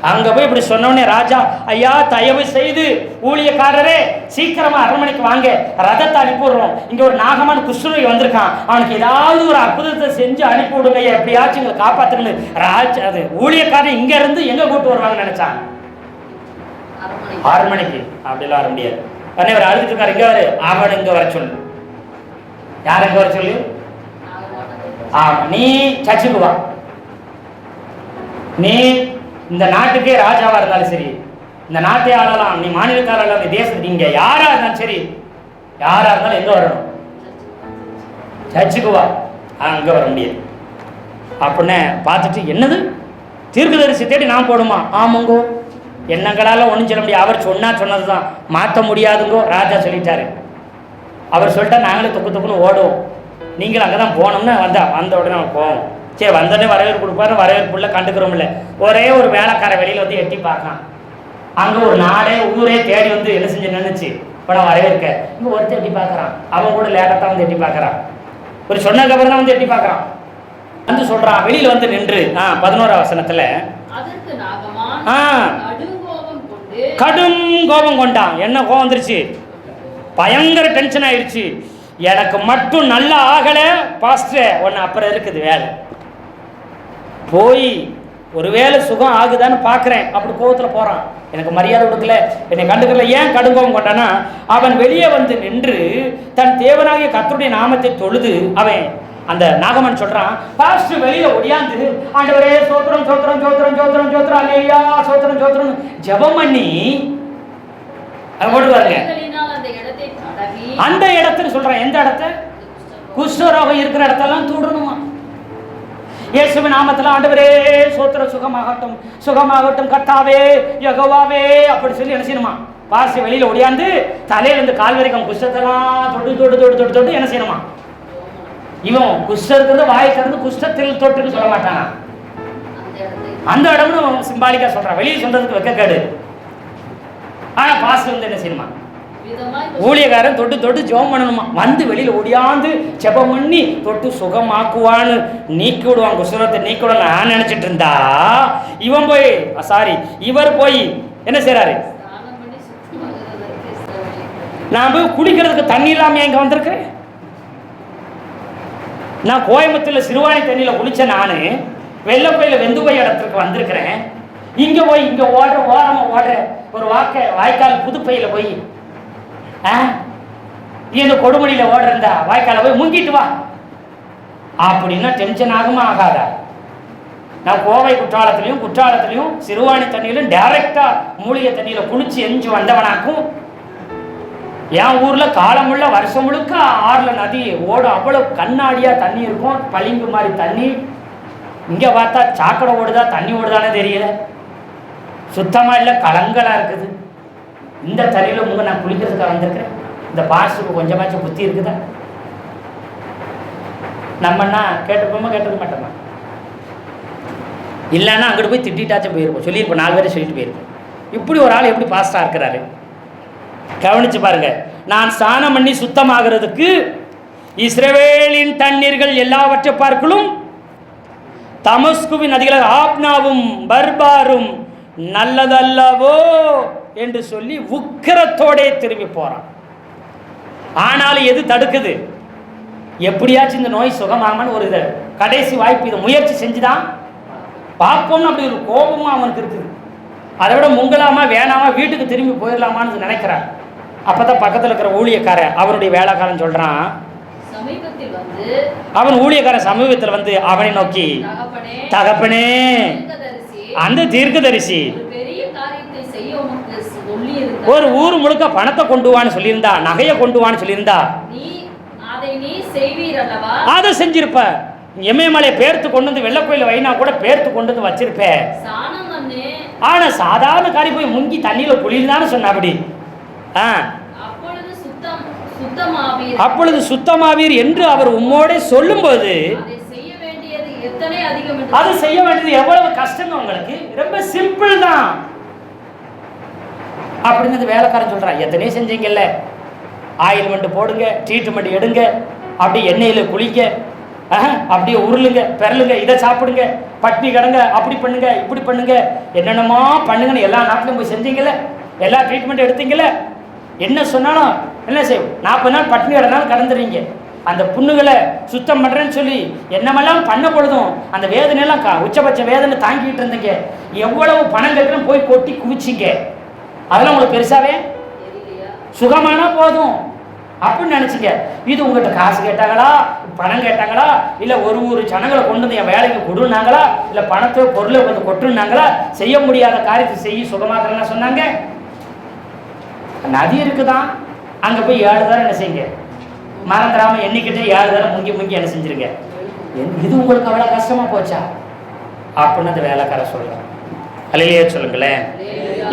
அங்க போய் இப்படி சொன்னோடனே ராஜா, ஐயா தயவு செய்து ஊழியக்காரரே சீக்கிரமா அரண்மனைக்கு வாங்க, ரதத்தை அனுப்பிடுறோம், இங்க ஒரு நாகமான் குஷ்டரோகி வந்திருக்கான், அவனுக்கு ஏதாவது ஒரு அற்புதத்தை செஞ்சு அனுப்பி விடுங்க, எப்படியாச்சும் எங்களை காப்பாத்துங்க. ராஜா அது ஊழியக்காரன் இங்க இருந்து எங்க கூட்டு வருவாங்கன்னு நினைச்சாங்க, அரண்மனைக்கு. அப்படிலாம் வர முடியாது. அவர் அழுதுட்டு இருக்காரு, இங்க வரு, அவன் இங்க வர சொல்லு. யார் எங்க வர சொல்லு, ஆமா நீ சர்ச்சுக்கு வா, நீ இந்த நாட்டுக்கே ராஜாவா இருந்தாலும் சரி, இந்த நாட்டை ஆளலாம், நீ மாநிலத்தாளர், நீ தேசத்துக்கு நீங்க யாரா இருந்தாலும் சரி, யாரா இருந்தாலும் எங்க வரணும், சர்ச்சுக்கு வா. அங்க வர முடியாது அப்படின்னு பார்த்துட்டு, என்னது தீர்க்கதரிசி தேடி நான் போடுமா, ஆமாங்கோ எண்ணங்களால ஒன்றும் சொல்ல முடியாது, அவர் சொன்னது தான் மாற்ற முடியாதுங்கோ, ராஜா சொல்லிட்டாரு. அவர் சொல்லிட்டா நாங்களும் துக்கு துக்குன்னு ஓடுவோம், நீங்களும் அங்கே தான் போனோம்னு வந்த உடனே போவோம். சரி வந்தோடனே வரவேற்பு கொடுப்பாரு, வரவேற்புள்ள கண்டுக்கிறோம்ல. ஒரே ஒரு வேலைக்கார வெளியில் வந்து எட்டி பார்க்கலாம், அங்கே ஒரு நாடே ஊரே தேடி வந்து என்ன செஞ்சு நின்றுச்சு இப்போ நான் வரவேற்க. இங்கே ஒருத்தர் எட்டி பார்க்குறான், அவன் கூட லேட்டாக வந்து எட்டி பார்க்குறான், ஒரு சொன்னதுக்கப்புறம் தான் வந்து எட்டி பார்க்குறான், வந்து சொல்கிறான் வெளியில் வந்து நின்று 11ஆம் வசனத்தில் கடும் கோபம் கொண்டான். என்ன கோபம் வந்துருச்சு, பயங்கர டென்ஷன் ஆயிடுச்சு. எனக்கு மட்டும் நல்லா ஆகல பாஸ்டர், ஒன்று அப்புறம் இருக்குது வேலை, போய் ஒருவேளை சுகம் ஆகுதான்னு பார்க்குறேன், அப்படி கோபத்தில் போகிறான். எனக்கு மரியாதை கொடுக்கல, என்னை கண்டுக்கல. ஏன் கடுங்கோபம் கொண்டானா, அவன் வெளியே வந்து நின்று தன் தேவனாகிய கர்த்தருடைய நாமத்தை தொழுது, அவன் அந்த நாகமன் சொல்றான், பாஸ்டர் வெளியில ஒடியாந்து ஆண்டவரே சோத்திரம் சோத்திரம் சோத்திரம் சோத்திரம் சோத்திரம் அல்லேலூயா சோத்திரம் சோத்திரம் ஜெபம் பண்ணி ஓடுவாருங்க. அந்த இடத்துல சொல்றான், எந்த இடத்த, குஷ்டரோகம் இருக்கிற இடத்தெல்லாம் தூடணுமா, இயேசுவின் நாமத்துல ஆண்டவரே சோத்திரம் சுகமாகட்டும் சுகமாகட்டும் கர்த்தாவே யெகோவாவே அப்படி சொல்லி என்ன செய்யணுமா, பாஸ்டர் வெளியில ஒடியாந்து தலையில இருந்து கால் வரைக்கும் குஷ்டத்தெல்லாம் தொட்டு தொட்டு தொட்டு தொட்டு தொட்டு என்ன செய்யணுமா. இவன் குஷ்டம் இருக்கிறது வாயை திறந்து குஷ்டத்தில் தொட்டுன்னு சொல்ல மாட்டானா, அந்த இடம்னு சிம்பாலிக்கா சொல்றான், வெளியே சொல்றதுக்கு வெக்கக்கேடு. ஆனா பாஸ்டர் வந்து என்ன செய்யணுமா, ஊழியக்காரன் தொட்டு தொட்டு ஜெபம் பண்ணணுமா, வந்து வெளியில் ஓடியாந்து ஜெபம் பண்ணி தொட்டு சுகமாக்குவான்னு நீக்கி விடுவான், குசுரத்தை நீக்கி விட நான் நினச்சிட்டு இருந்தா இவன் போய் இவர் போய் என்ன செய்கிறாரு, நான் போய் குடிக்கிறதுக்கு தண்ணி இல்லாமல் இங்கே வந்திருக்கிறேன். நான் கோயம்புத்தூரில் சிறுவாணி தண்ணியில் குளித்தேன், நான் வெள்ளப்பையில் வெந்து போய் இடத்துக்கு வந்திருக்கிறேன். இங்கே போய் இங்கே ஓரமாக ஓடுற ஒரு வாய்க்கால் புதுப்பையில் போய் இந்த கொடுமணியில் ஓடுறா வாய்க்கால போய் முங்கிட்டு வா அப்படின்னா டென்ஷன் ஆகுமா ஆகாதா? நான் கோவை குற்றாலத்திலையும் சிறுவாணி தண்ணியிலும் டைரக்டா மூலிகை தண்ணியில குளிச்சு எஞ்சி வந்தவனாக்கும். என் ஊர்ல காலமுள்ள வருஷம் முழுக்க ஆறுல நதி ஓடும், அவ்வளவு கண்ணாடியா தண்ணி இருக்கும், பளிங்கு மாதிரி தண்ணி. இங்க பார்த்தா சாக்கடை ஓடுதா தண்ணி ஓடுதானே தெரியல, சுத்தமா இல்லை, கலங்கலா இருக்குது. இந்த தண்ணியில நான் குளிக்கிறதுக்காக வந்திருக்கிறேன். இந்த பாஸ்டுக்கு கொஞ்சமாச்சும் புத்தி இருக்குதா? நம்மன்னா கேட்டிருக்க மாட்டோமா? இல்லைன்னா அங்கிட்டு போய் திட்டாச்சும் போயிருப்போம், சொல்லியிருப்போம், 4 பேரை சொல்லிட்டு போயிருப்போம். இப்படி ஒரு ஆள் எப்படி பாஸ்டா இருக்கிறாரு கவனிச்சு பாருங்க. நான் ஸ்நானம் பண்ணி சுத்தமாகிறதுக்கு இஸ்ரவேலின் தண்ணீர்கள் எல்லாவற்றை பார்க்கலும் தமஸ்குவின் நதிகள் ஆப்னாவும் பர்பாரும் நல்லதல்லவோ என்று சொல்லி உக்கிரத்தோடே திரும்பி போறான். ஆனாலும் எது தடுக்குது? எப்படியாச்சும் இந்த நோய் சுகமாகனு ஒரு கடைசி வாய்ப்பு, இதை முயற்சி செஞ்சுதான் பார்ப்போம்னு அப்படி ஒரு கோபமும் அவனுக்கு இருக்குது. அதை விட முங்கலாமா வேணாமா வீட்டுக்கு திரும்பி போயிடலாமான்னு நினைக்கிறான். அப்பதான் பக்கத்தில் இருக்கிற ஊழியக்காரன் அவனுடைய வேலைக்காரன் சொல்றான், அவன் ஊழியக்காரன் சமீபத்தில் வந்து அவனை நோக்கி, தகப்பனே அந்த தீர்க்கதரிசி ஒரு ஊர் முழுக்க பணத்தை கொண்டு வான்னு சொல்லியிருந்தா, நகையை கொண்டு வான்னு சொல்லியிருந்தா அதை செஞ்சிருப்ப. எமயமலையை பேர்த்து கொண்டு வந்து வெள்ளக்கோயில வைனா கூட பேர்த்து கொண்டு வந்து வச்சிருப்பேன். ஆனா சாதாரண காரி போய் முங்கி தண்ணியில குளிர்தான்னு சொன்ன. அப்படி அப்பொழுது சுத்தமாவீர் என்று அவர் உம்மோட சொல்லும்போது அது செய்ய வேண்டியது எவ்வளவு கஷ்டம் உங்களுக்கு, ரொம்ப சிம்பிள் தான் அப்படின்னு வேலைக்காரன் சொல்றான். எத்தனையோ செஞ்சீங்கல்ல, ஆயில்மெண்ட் போடுங்க, ட்ரீட்மெண்ட் எடுங்க, அப்படியே எண்ணெயில் குளிங்க, அப்படியே உருளுங்க பெறலுங்க, இதை சாப்பிடுங்க, பட்னி கிடங்க, அப்படி பண்ணுங்க இப்படி பண்ணுங்க, என்னென்னமா பண்ணுங்கன்னு எல்லா நாட்டிலும் போய் செஞ்சீங்கல்ல, எல்லா ட்ரீட்மெண்ட் எடுத்தீங்கல்ல, என்ன சொன்னாலும் என்ன செய்யும் 40 நாள் பட்னி கிடனாலும் கடந்துடுறீங்க. அந்த புண்ணுகளை சுத்தம் பண்ணுறேன்னு சொல்லி என்னமெல்லாம் பண்ண பொழுதும் அந்த வேதனையெல்லாம் உச்சபட்ச வேதனை தாங்கிட்டு இருந்தீங்க. எவ்வளவு பணம் கட்டுறோம் போய் கொட்டி குவிச்சிங்க, அதெல்லாம் உங்களுக்கு பெருசாவே சுகமானா போதும் அப்படின்னு நினச்சிங்க. இது உங்கள்கிட்ட காசு கேட்டாங்களா, பணம் கேட்டாங்களா, இல்லை ஒரு ஜனங்களை கொண்டு வந்து என் வேலைக்கு கொடுனாங்களா, இல்லை பணத்தை பொருளை வந்து கொட்டுனாங்களா, செய்ய முடியாத காரியத்தை செய்ய சுகமாக்குறேன்னு சொன்னாங்க. நதி இருக்குதான், அங்கே போய் 7 தரம் என்ன செய்யுங்க, மறந்துடாமல் எண்ணிக்கிட்டே 7 தரம் முங்கி என்ன செஞ்சிருங்க. இது உங்களுக்கு அவ்வளோ கஷ்டமாக போச்சா அப்படின்னு அந்த வேலைக்கார சொல்கிறேன். அல்லையே சொல்லுங்களேன்.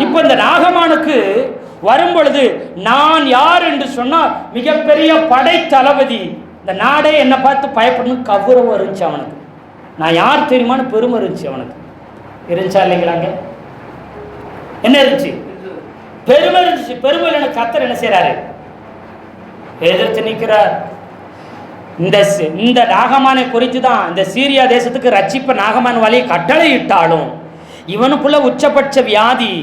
இப்போ இந்த நாகமானுக்கு வரும்பொழுது நான் யார் என்று சொன்னால் மிகப்பெரிய படை தளபதி, இந்த நாடே என்னை பார்த்து பயப்படணும் கௌரவம் இருந்துச்சு அவனுக்கு. நான் யார் தெரியுமான்னு பெருமை இருந்துச்சு அவனுக்கு. இருந்துச்சா இல்லைங்களாங்க? என்ன இருந்துச்சு? பெருமை இருந்துச்சு. பெருமையில் எனக்கு கர்த்தர் என்ன செய்யறாரு? எதிர்த்து நிற்கிறார். இந்த நாகமானை குறித்து தான் இந்த சீரியா தேசத்துக்கு ரட்சிப்ப நாகமான் வழியை கட்டளை இட்டாலும் இவனுக்குள்ள உச்சபட்ச வியாதி,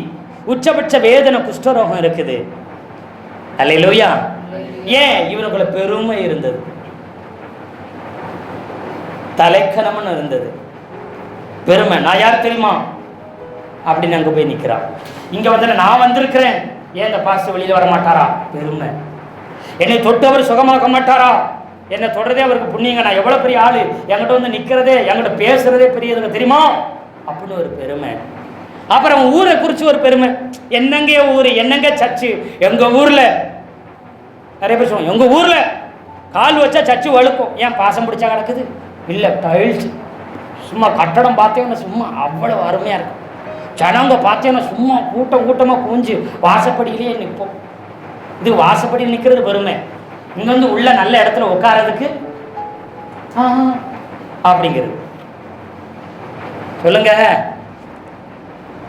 உச்சபட்ச வேதனை, குஷ்டரோகம் இருக்குது. அல்லேலூயா. ஏன்? இவனுக்குள்ள பெருமை இருந்தது, தலைக்கணம்னு இருந்தது, பெருமை. நான் யார் தெரியுமா அப்படின்னு அங்கே போய் நிற்கிறான். இங்கே வந்து நான் வந்திருக்கிறேன், ஏன் இந்த பாஸ்டர் வெளியில் வர மாட்டாரா? பெருமை. என்னை தொட்டவர் சுகமாக்க மாட்டாரா? என்னை தொடரதே அவருக்கு புண்ணியங்க, நான் எவ்வளோ பெரிய ஆள், என்கிட்ட வந்து நிற்கிறதே, என்கிட்ட பேசுறதே பெரியதுங்க தெரியுமா அப்படின்னு ஒரு பெருமை. அப்புறம் ஊரை குறித்து ஒரு பெருமை. என்னங்க ஊர், என்னங்க சர்ச்சு, எங்கள் ஊரில் நிறைய பேர் சொல்லுவோம், எங்கள் ஊரில் கால் வச்சா சர்ச்சு வழுக்கும். ஏன் பாசம் பிடிச்சா கிடக்குது? இல்லை, டைல்ஸ். சும்மா கட்டடம் பார்த்தீங்கன்னா சும்மா அவ்வளோ அருமையாக இருக்கும். ஜனங்க பார்த்தீங்கன்னா சும்மா கூட்டமாக பூஞ்சி வாசப்படியிலேயே நிற்போம். இது வாசப்படியில் நிற்கிறது பெருமை. இங்கே வந்து உள்ள நல்ல இடத்துல உட்காரதுக்கு அப்படிங்கிறது. சொல்லுங்க,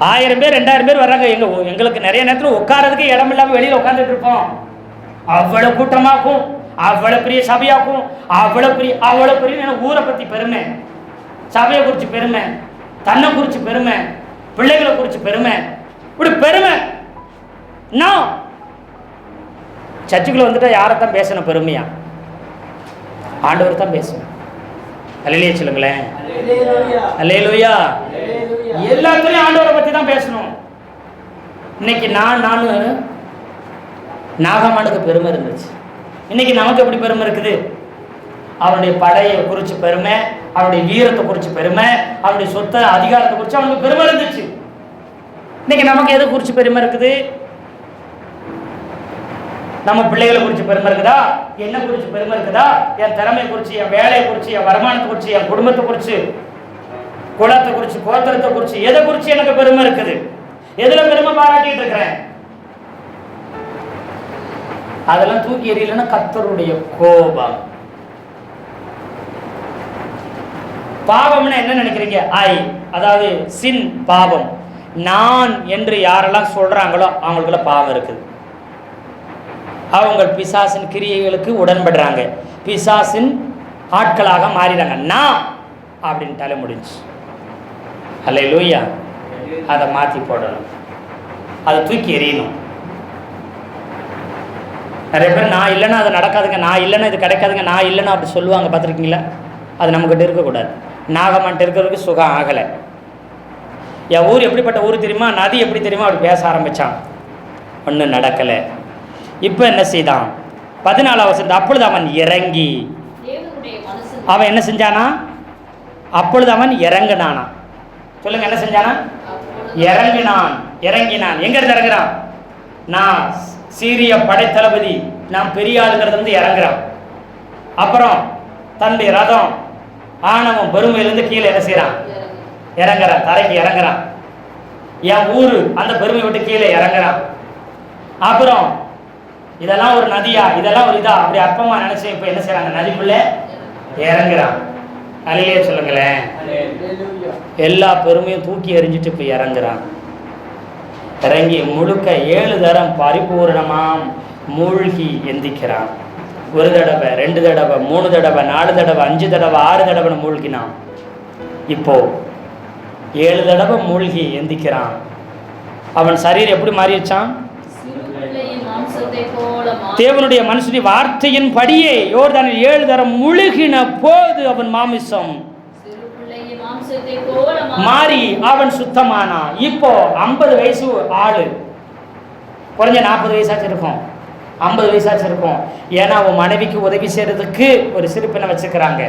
1000 பேர் 2000 பேர் வர்றாங்க. எங்களுக்கு நிறைய நேரத்தில் உட்காரதுக்கு இடம் இல்லாமல் வெளியில் உட்காந்துட்டு இருப்போம். அவ்வளவு கூட்டமாக்கும், அவ்வளவு பெரிய சபையாக்கும், அவ்வளவு பெரிய எனக்கு ஊரை பத்தி பெருமை, சபையை குறிச்சு பெருமை, தன்னை குறிச்சு பெருமை, பிள்ளைகளை குறிச்சு பெருமை, இப்படி பெருமை. நான் சர்ச்சுக்குள்ள வந்துட்டா யாரைத்தான் பேசணும் பெருமையா? ஆண்டவர் தான் பேசணும். அல்லேலூயா சொல்லுங்களேன். அல்லேலூயா. எல்லாத்துலயும் ஆண்டவரை பத்தி தான் பேசணும். இன்னைக்கு நாகமானுக்கு பெருமை இருந்துச்சு. இன்னைக்கு நமக்கு எப்படி பெருமை இருக்குது? அவனுடைய படையை குறிச்சு பெருமை, அவனுடைய வீரத்தை குறிச்சு பெருமை, அவனுடைய சொத்த அதிகாரத்தை குறிச்சு அவனுக்கு பெருமை இருந்துச்சு. இன்னைக்கு நமக்கு எதை குறிச்சு பெருமை இருக்குது? நம்ம பிள்ளைகளை குறிச்சு பெருமை இருக்குதா? என்ன குறிச்சு பெருமை இருக்குதா? என் திறமை குறிச்சு, என் வேலையை குறிச்சு, என் வருமானத்தை குறிச்சு, என் குடும்பத்தை குறிச்சு, குலத்தை குறிச்சு, கோத்திரத்தை குறிச்சு, எதை குறிச்சு எனக்கு பெருமை இருக்குது? எதுல பெருமை பாராட்டிட்டு இருக்கிறேன்? அதெல்லாம் தூக்கி எறியலன்னா கர்த்தருடைய கோபம். பாவம்னா என்ன நினைக்கிறீங்க? அதாவது சின், பாவம். நான் என்று யாரெல்லாம் சொல்றாங்களோ அவங்களுக்குள்ள பாவம் இருக்குது. அவங்க பிசாசின் கிரியைகளுக்கு உடன்படுறாங்க, பிசாசின் ஆட்களாக மாறிறாங்க. நான் அப்படின்ட்டாலே முடிஞ்சு. அல்லேலூயா. அதை மாற்றி போடணும், அதை தூக்கி எறியணும். நிறைய பேர் நான் இல்லைன்னா அது நடக்காதுங்க, நான் இல்லைன்னா இது கிடைக்காதுங்க, நான் இல்லைன்னா அப்படி சொல்லுவாங்க, பார்த்துருக்கீங்களா? அது நம்மக்கிட்ட இருக்கக்கூடாது. நாகமான்ட்டு இருக்கிறதுக்கு சுகம் ஆகலை. என் ஊர் எப்படிப்பட்ட ஊர் தெரியுமா, நதி எப்படி தெரியுமா, அப்படி பேச ஆரம்பித்தான். ஒன்றும் நடக்கலை. இப்போ என்ன செய்தான்? 14ஆம் வசனம், அப்பொழுது அவன் இறங்கி, அவன் என்ன செஞ்சானா? அப்பொழுது அவன் இறங்கினானா? சொல்லுங்க, என்ன செஞ்சானா? இறங்கினான். எங்க இருந்து இறங்குறான்? நான் சீரிய படைத்தளபதி, நான் பெரிய ஆளுங்கிறது வந்து இறங்குறான். அப்புறம் தன்னுடைய ரதம், ஆணவம், பெருமையிலிருந்து கீழே என்ன செய்யறான்? இறங்குறான், தரைக்கு இறங்குறான். என் ஊரு அந்த பெருமை விட்டு கீழே இறங்குறான். அப்புறம் இதெல்லாம் ஒரு நதியா, இதெல்லாம் ஒரு இதா, அப்படி அற்பமா நினைச்சு இப்ப என்ன செய்யறாங்க? நதிக்குள்ள இறங்குறான். அல்லேலூயா சொல்லுங்களேன். எல்லா பெருமையும் தூக்கி எறிஞ்சிட்டு இப்ப இறங்குறான். இறங்கி முழுக்க 7 தரம் பரிபூர்ணமாம் மூழ்கி எந்திக்கிறான். 1 தடவை, 2 தடவை, 3 தடவை, 4 தடவை, 5 தடவை, 6 தடவை மூழ்கினான். இப்போ 7 தடவை மூழ்கி எந்திக்கிறான். அவன் சரீரம் எப்படி மாறிடுச்சான்? தேவனுடைய மனுஷனுடைய வார்த்தையின் படியே யோர்தானில் 7 தரம் முழுகின போது அவன் மாமிசம் மாறி அவன் சுத்தமானான். இப்போ 50 வயசு ஆளு, குறைஞ்ச 40 வயசாச்சு இருக்கும், 50 வயசாச்சு இருக்கும். ஏன்னா அவன் மனைவிக்கு உதவி செய்யறதுக்கு ஒரு சிறுப்பினை வச்சுக்கிறாங்க.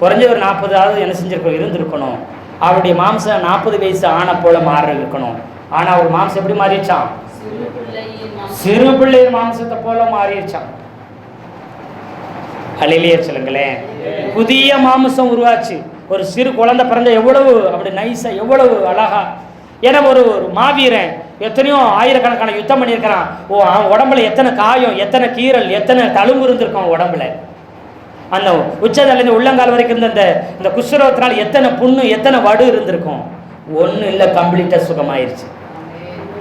குறைஞ்ச ஒரு 40ஆவது என்ன செஞ்சிருக்கணும், இருந்திருக்கணும். அவருடைய மாம்சம் 40 வயசு ஆன போல மாறி இருக்கணும். ஆனா அவர் மாம்சம் எப்படி மாறிடுச்சான்? சிறு பிள்ளை மாம்சத்தை போல மாறிடுச்சான். அல்லேலூயா சொல்லுங்களேன். புதிய மாம்சம் உருவாச்சு. ஒரு சிறு குழந்தை பிறந்த எவ்வளவு அப்படி நைஸா, எவ்வளவு அழகா. ஏன்னா ஒரு மாவீரன் எத்தனையோ ஆயிரக்கணக்கான யுத்தம் பண்ணியிருக்கிறான். அவன் உடம்புல எத்தனை காயம், எத்தனை கீறல், எத்தனை தழும்பு இருந்திருக்கும் உடம்புல. அந்த உச்சதலேருந்து உள்ளங்கால் வரைக்கும் இருந்த இந்த குஷ்டரோகத்தினால் எத்தனை புண்ணு, எத்தனை வடு இருந்திருக்கும். ஒன்றும் இல்லை, கம்ப்ளீட்டா சுகமாயிருச்சு.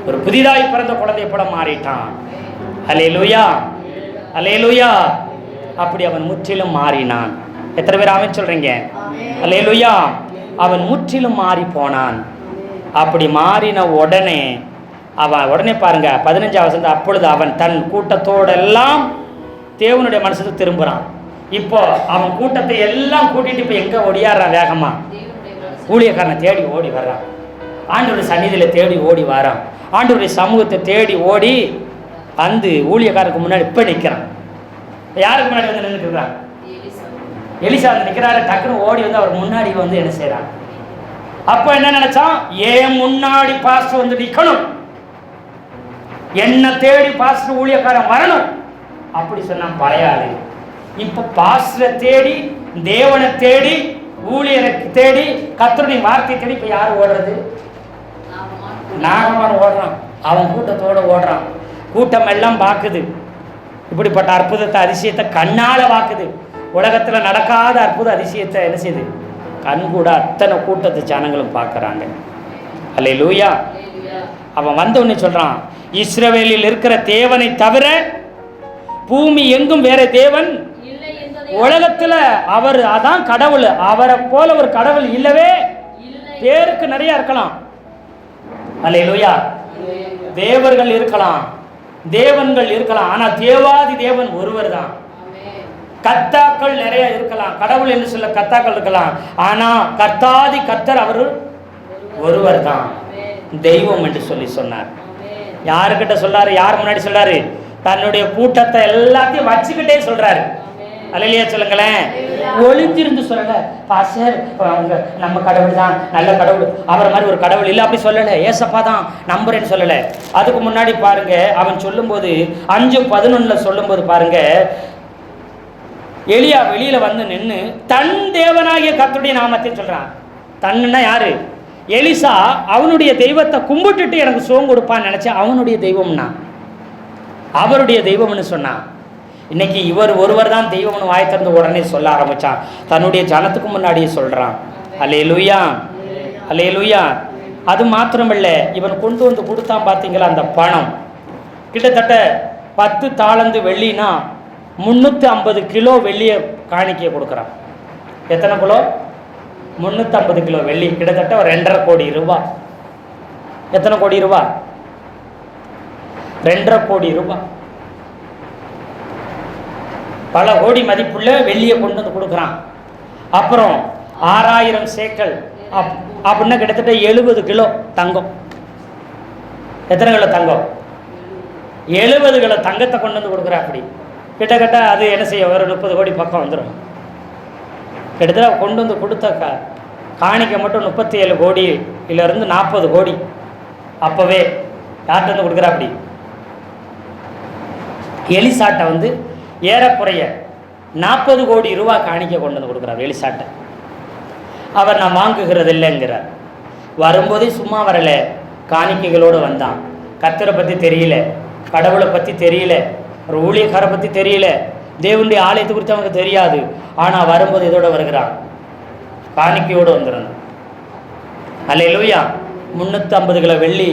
ஒரு புதிதாய் பிறந்த குழந்தைய போல மாறிட்டான். அல்லேலூயா, அல்லேலூயா. அப்படி அவன் முற்றிலும் மாறினான். எத்தனை பேர் ஆமென் சொல்றீங்க? அல்லேலூயா. அவன் முற்றிலும் மாறி போனான். அப்படி மாறின உடனே உடனே பாருங்க 15ஆம் வசனம், அப்பொழுது அவன் தன் கூட்டத்தோடெல்லாம் தேவனுடைய மனுஷத்துக்கு திரும்புறான். இப்போ அவன் கூட்டத்தை எல்லாம் கூட்டிட்டு இப்ப எங்க ஓடியாடுறான்? வேகமா ஊழியக்காரனை தேடி ஓடி வர்றான். ஆண்டவருடைய சந்நிதியில தேடி ஓடி வரான். ஆண்டவருடைய சமூகத்தை தேடி ஓடி வந்து ஊழியக்காரருக்கு முன்னாடி இப்ப நிற்கிறான். யாருக்கு முன்னாடி வந்து நின்றுக்கிறான்? எலிசா வந்து நிற்கிறாரு. டக்குன்னு ஓடி வந்து அவர் முன்னாடி வந்து என்ன செய்யறான்? அப்ப என்ன நினைச்சான்? ஏன் முன்னாடி பாஸ்டர் வந்து நிக்கணும், என்ன தேடி பாஸ்டர் ஊழியக்காரன் வரணும் அப்படி சொன்னான் பழையாளு. இப்ப பாஸ்டரை தேடி, தேவனை தேடி, ஊழியரை தேடி, கர்த்தருடைய வார்த்தையை தேடி இப்ப யார் ஓடுறது? நாகமான் ஓடுறான். அவன் கூட்டத்தோட ஓடுறான். கூட்டம் எல்லாம் பார்க்குது. இப்படிப்பட்ட அற்புதத்தை, அதிசயத்தை கண்ணால பார்க்குது. உலகத்துல நடக்காத அற்புத அதிசயத்தை என்ன செய்யுது? கண் கூட அத்தனை கூட்டத்து ஜனங்களும் பார்க்கறாங்க. அல்லேலூயா. அவன் வந்த உடனே சொல்றான், இஸ்ரவேலில் இருக்கிற தேவனை தவிர பூமி எங்கும் வேற தேவன் இல்லை என்பதை உலகத்துல அவர் அதான் கடவுள். அவரை போல ஒரு கடவுள் இல்லவே இல்லை. பேருக்கு நிறைய இருக்கலாம். அல்லேலூயா. தேவர்கள் இருக்கலாம், தேவன்கள் இருக்கலாம், ஆனா தேவாதி தேவன் ஒருவர் தான். கர்த்தாக்கள் நிறைய இருக்கலாம், கடவுள் என்று சொல்ல கர்த்தாக்கள் இருக்கலாம், ஆனா கர்த்தாதி கர்த்தர் அவர் ஒருவர் தான், தெய்வம் என்று சொல்லி சொன்னார். யாருக்கிட்ட சொல்றாரு? யார் முன்னாடி சொல்றாரு? தன்னுடைய கூட்டத்தை எல்லாத்தையும் வச்சுக்கிட்டே சொல்றாரு. அல்லேலூயா சொல்லுங்களேன். ஒளிஞ்சிருந்து சொல்லல, பாஸ்டர் நம்ம கடவுள் தான் நல்ல கடவுள், அவர் மாதிரி ஒரு கடவுள் இல்லை அப்படி சொல்லல. ஏசப்பா தான் நம்புறேன்னு சொல்லல. அதுக்கு முன்னாடி பாருங்க, அவன் சொல்லும்போது 5:11 சொல்லும்போது பாருங்க, எலியா வெளியில வந்து நின்று தன் தேவனாகிய கர்த்தருடைய நாமத்தை சொல்றான். தன்னுன்னா யாரு? எலிசா அவனுடைய தெய்வத்தை கும்பிட்டுட்டு எனக்கு சோகம் கொடுப்பான்னு நினைச்சேன். அவனுடைய தெய்வம்னா அவருடைய தெய்வம்னு சொன்னான். இன்னைக்கு இவர் ஒருவர் தான் தெய்வம்னு வாய் திறந்து உடனே சொல்ல ஆரம்பிச்சான். தன்னுடைய ஜனத்துக்கு முன்னாடியே சொல்றான். அல்லேலூயா, அல்லேலூயா. அது மாத்திரமில்ல, இவன் கொண்டு வந்து கொடுத்தான் பார்த்தீங்களா அந்த பணம், கிட்டத்தட்ட 10 தாளந்து வெள்ளினா 350 கிலோ வெள்ளியை காணிக்கையை கொடுக்குறான். எத்தனை கிலோ? 350 கிலோ வெள்ளி, கிட்டத்தட்ட ஒரு 2.5 கோடி ரூபாய். எத்தனை கோடி ரூபாய்? 2.5 கோடி ரூபாய். பல கோடி மதிப்புள்ள வெள்ளியை கொண்டு வந்து கொடுக்குறான். அப்புறம் 6000 சேக்கல் அப்படின்னா கிட்டத்தட்ட 70 கிலோ தங்கம். எத்தனை கிலோ தங்கம்? 70 கிலோ தங்கத்தை கொண்டு வந்து கொடுக்குறா. அப்படி கிட்டத்தட்ட அது என்ன செய்ய, ஒரு 30 கோடி பக்கம் வந்துடும். கிட்டத்தட்ட கொண்டு வந்து கொடுத்த காணிக்கை மட்டும் 37 கோடியிலிருந்து 40 கோடி. அப்போவே யார்கிட்ட வந்து கொடுக்குறா? அப்படி எலிசாட்டை வந்து ஏறக்குறைய 40 கோடி ரூபாய் காணிக்கை கொண்டு வந்து கொடுக்குறார் எலிசாட்டை. அவர் நான் வாங்குகிறது இல்லைங்கிறார். வரும்போதே சும்மா வரலை, காணிக்கைகளோடு வந்தான். கர்த்தரை பற்றி தெரியல, கடவுளை பற்றி தெரியல, ஒரு ஊழியக்காரை பற்றி தெரியல, தேவனுடைய ஆலயத்தை குறித்து அவனுக்கு தெரியாது. ஆனால் வரும்போது இதோட வருகிறான், காணிக்கையோடு வந்துடணும். அல்லேலூயா. 350 கிலோ வெள்ளி,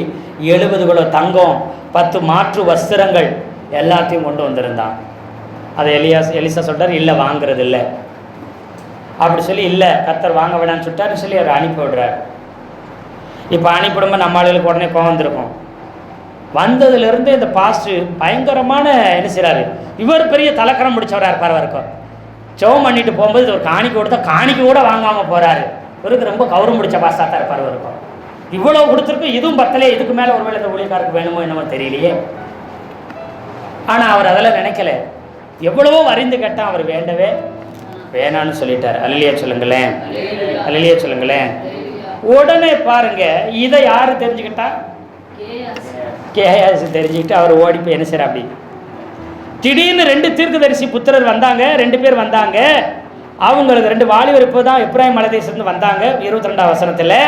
70 கிலோ தங்கம், 10 மாற்று வஸ்திரங்கள் எல்லாத்தையும் கொண்டு வந்திருந்தான். அதை எலிசா சொல்கிறார், இல்லை வாங்கிறது இல்லை அப்படி சொல்லி, இல்லை கர்த்தர் வாங்க வேணான்னு சொல்லிட்டாருன்னு சொல்லி அவர் அனுப்பி விடுறார். இப்போ அனுப்பிவிடும்போது நம்ம ஆளுகளுக்கு உடனே கோவம் வந்திருக்கும். வந்ததுலேருந்து இந்த பாஸ்ட் பயங்கரமான என்ன செய்கிறாரு, இவர் பெரிய தலைக்கரம் முடிச்சவராக இருப்பார். இருக்கும் ஜெபம் பண்ணிட்டு போகும்போது இது ஒரு காணிக்கை கொடுத்தா காணிக்கை கூட வாங்காமல் போகிறாரு. இவருக்கு ரொம்ப கௌரவம் முடிச்ச பாஸ்டாக தான் இருப்பார். இருக்கும் இவ்வளோ கொடுத்துருக்கு, இதுவும் பத்தலையே, இதுக்கு மேலே ஒருவேளை இந்த ஊழியக்காருக்கு வேணுமோ என்னமோ தெரியலையே. ஆனால் அவர் அதெல்லாம் நினைக்கல. எவ்வளவோ வரிந்து கேட்டால் அவர் வேண்டவே வேணான்னு சொல்லிட்டார். அல்லேலூயா சொல்லுங்களேன், அல்லேலூயா சொல்லுங்களேன். உடனே பாருங்க, இதை யாரு தெரிஞ்சுக்கிட்டா? கேயாசி தெரிஞ்சுக்கிட்டு அவர் ஓடி போய் என்ன செய்யற, அப்படி திடீர்னு 2 தீர்க்கதரிசி புத்திரர் வந்தாங்க. 2 பேர் வந்தாங்க. அவங்களுக்கு 2 வாலிபர் இப்போ தான் எப்ராயிம் மலைதேசத்துலேருந்து வந்தாங்க. 22ஆம் வசனத்தில்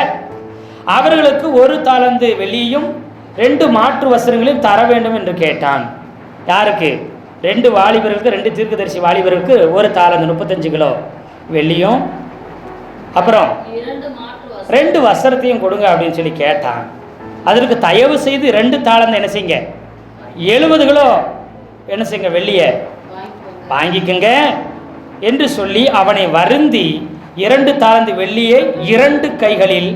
அவர்களுக்கு 1 தாலந்து வெள்ளியும் 2 மாற்று வஸ்திரங்களையும் தர வேண்டும் என்று கேட்டான். யாருக்கு? 2 வாலிபர்களுக்கு, 2 தீர்க்கதரிசி வாலிபருக்கு 1 தாலந்து 35 கிலோ வெள்ளியும் அப்புறம் 2 வஸ்திரத்தையும் கொடுங்க அப்படின்னு சொல்லி கேட்டான். அதற்கு தயவு செய்து 2 தாளந்து என்ன செய்யுங்க, 70 கிலோ என்ன செய்யுங்க வெள்ளியை வாங்கிக்கங்க என்று சொல்லி அவனை வருந்தி 2 தாளந்து வெள்ளியை 2 கைகளில்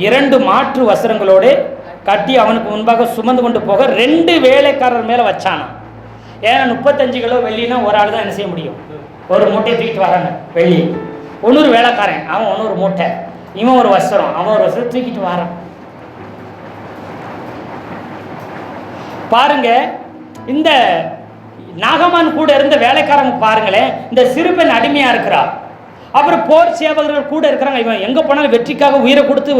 2 மாற்று வஸ்திரங்களோடு கட்டி அவனுக்கு முன்பாக சுமந்து கொண்டு போக 2 வேலைக்காரர் மேலே வச்சானான். ஏன்னா 35 கிலோ வெள்ளினா ஒரு ஆள் தான் என்ன செய்ய முடியும், ஒரு மூட்டையை தூக்கிட்டு வராங்க வெள்ளி. இன்னொரு வேலைக்காரன் அவன் இன்னொரு மூட்டை, இவன் ஒரு வஸ்திரம், அவன் ஒரு வஸ்திரம் தூக்கிட்டு வரான். பாருங்க, இந்த நாகமான் கூட இருந்த வேலைக்காரங்க பாருங்களேன், இந்த சிறுபெண் அடிமையா இருக்கிறா. அப்புறம் போர் சேவகர்கள் கூட இருக்கிறாங்க. இவன் எங்கே போனாலும் வெற்றிக்காக உயிரை கொடுத்து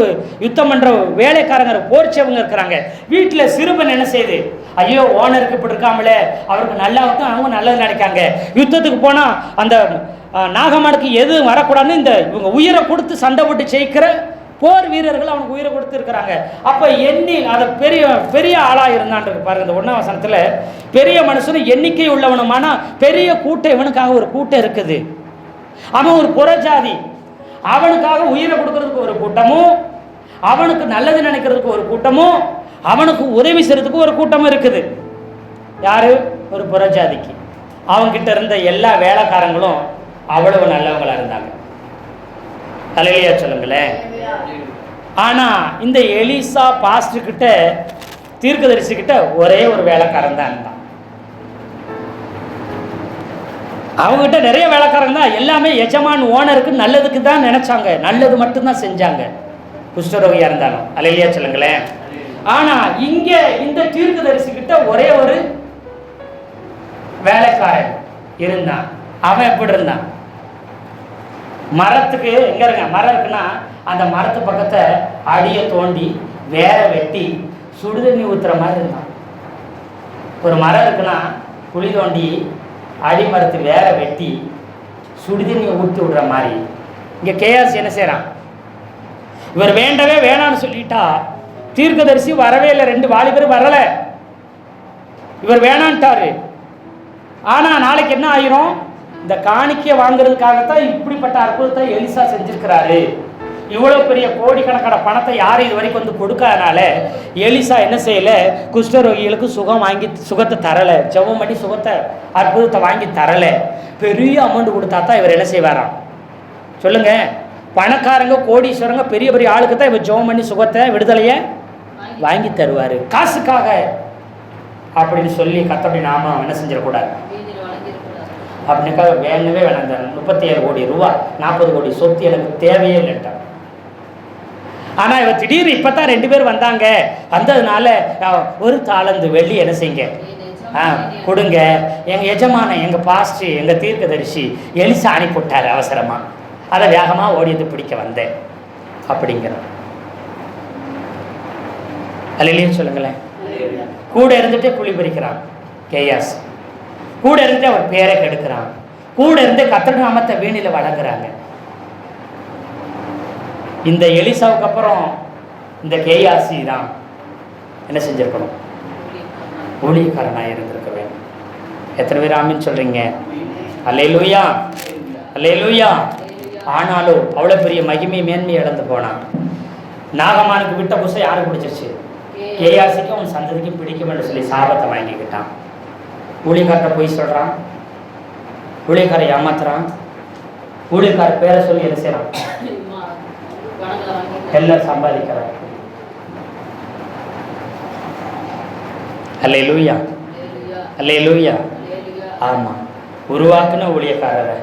யுத்தம் பண்ணுற வேலைக்காரங்க போர் சேவகங்க இருக்கிறாங்க. வீட்டில் சிறுபெண் என்ன செய்யுது, ஐயோ ஓனருக்கு இப்படி இருக்காமலே, அவருக்கு நல்லா இருக்கும், அவங்க நல்லது நினைக்காங்க. யுத்தத்துக்கு போனால் அந்த நாகமானுக்கு எது வரக்கூடாதுன்னு இந்த இவங்க உயிரை கொடுத்து சண்டை போட்டு ஜெயிக்கிற போர் வீரர்கள் அவனுக்கு உயிரை கொடுத்து இருக்கிறாங்க. அப்போ எண்ணில் அதை பெரிய பெரிய ஆளாக இருந்தான் பாருங்க. இந்த 1ஆம் வசனத்தில் பெரிய மனுஷனும் எண்ணிக்கை உள்ளவனுமான பெரிய கூட்டம், இவனுக்காக ஒரு கூட்டம் இருக்குது. அவன் ஒரு புறஜாதி, அவனுக்காக உயிரை கொடுக்கறதுக்கு ஒரு கூட்டமும், அவனுக்கு நல்லது நினைக்கிறதுக்கு ஒரு கூட்டமும், அவனுக்கு உதவி செய்யறதுக்கு ஒரு கூட்டமும் இருக்குது. யாரு? ஒரு புறஜாதிக்கு. அவங்கிட்ட இருந்த எல்லா வேலைக்காரங்களும் அவ்வளவு நல்லவங்களா இருந்தாங்க. அல்லேலூயா சொல்லுங்களேன். ஆனா இந்த எலிசா பாஸ்டர் கிட்ட, தீர்க்கதரிசி கிட்ட ஒரே ஒரு வேலைக்காரன் தான் இருந்தான். அவங்ககிட்ட நிறைய வேலைக்காரங்க தான், எல்லாமே எஜமான் ஓனருக்கு நல்லதுக்கு தான் நினைச்சாங்க, நல்லது மட்டும்தான் செஞ்சாங்க, குஷ்டரோகியா இருந்தாலும். அல்லேலூயா சொல்லுங்களேன். ஆனா இங்க இந்த தீர்க்கதரிசி கிட்ட ஒரே ஒரு வேலைக்காரன் இருந்தான். அவன் எப்படி இருந்தான்? மரத்துக்கு எங்க இருங்க மரம் இருக்குன்னா அந்த மரத்து பக்கத்தை அடியை தோண்டி வேற வெட்டி சுடுதண்ணி ஊத்துற மாதிரி இருந்தான். ஒரு மரம் இருக்குன்னா குழி தோண்டி அடிமரத்து வேற வெட்டி சுடுதண்ணி ஊற்றி விடுற மாதிரி இங்க கேஆர்சி என்ன செய்யறான்? இவர் வேண்டவே வேணான்னு சொல்லிட்டா, தீர்க்கதரிசி வரவே இல்லை, 2 வாலிபர் வரல, இவர் வேணான்ட்டாரு. ஆனா நாளைக்கு என்ன ஆயிரும்? இந்த காணிக்கை வாங்குறதுக்காகத்தான் இப்படிப்பட்ட அற்புதத்தை எலிசா செஞ்சிருக்கிறாரு. இவ்வளவு பெரிய கோடிக்கணக்கான பணத்தை யாரும் இது வரைக்கும் வந்து கொடுக்காதனால எலிசா என்ன செய்யல? குஷ்டரோகிகளுக்கு சுகத்தை தரல, ஜெபம் பண்ணி சுகத்தை அற்புதத்தை வாங்கி தரல. பெரிய அமௌண்ட் கொடுத்தா தான் இவர் என்ன செய்வாராம்? சொல்லுங்க. பணக்காரங்க கோடீஸ்வரங்க பெரிய பெரிய ஆளுக்கு தான் இவர் ஜெபம் பண்ணி சுகத்தை விடுதலைய வாங்கி தருவாரு, காசுக்காக அப்படின்னு சொல்லி கர்த்தருடைய நாமம் என்ன செஞ்சிடக்கூடாது அப்படின்னுக்காக வேணவே வேணாம். இந்த 37 கோடி ரூபா 40 கோடி சொத்து எனக்கு தேவையே இல்லைட்டான். ஆனா இவ திடீர்னு இப்பதான் 2 பேர் வந்தாங்க, வந்ததுனால ஒரு தாளந்து வெள்ளி என்ன செய்யுங்க கொடுங்க, எங்க எஜமான எங்க பாஸ்டர் எங்க தீர்க்கதரிசி எலிசா அனுப்பிவிட்டாரு அவசரமா, அதை வேகமா ஓடியது பிடிக்க வந்தேன் அப்படிங்கிற. அல்லேலூயா சொல்லுங்களேன். கூட இருந்துட்டே குழி பறிக்கிறான் கேயாஸ், கூட இருந்து அவர் பேரை கெடுக்கிறான், கூட இருந்து கர்த்தருடைய நாமத்தை வீணில வழங்குறாங்க. இந்த எலிசாவுக்கு அப்புறம் இந்த கேயாசி தான் என்ன செஞ்சிருக்கணும்? ஊழியக்காரனாக இருந்திருக்க வேண்டும். எத்தனை பேர் ஆமீன் சொல்றீங்க? அல்லேலூயா, அல்லேலூயா. ஆனாலும் அவ்வளவு பெரிய மகிமை மேன்மையை இழந்து போனான். நாகமானுக்கு விட்ட புசை யாருக்கு பிடிச்சிருச்சு? கேயாசிக்கும் அவன் சந்ததிக்கும் பிடிக்கும் என்று சொல்லி சாபத்தை வாங்கிக்கிட்டான். ஊழியக்காரரை போய் சொல்றான், ஊழியக்காரை ஏமாத்துறான், ஊழியக்கார பேரை சொல்லி என்ன செய்யறான்? எல்லாம் சம்பாதிக்கிறான். அல்லேலூயா, அல்லேலூயா. ஆமா, உருவாக்குன ஊழியக்காரரை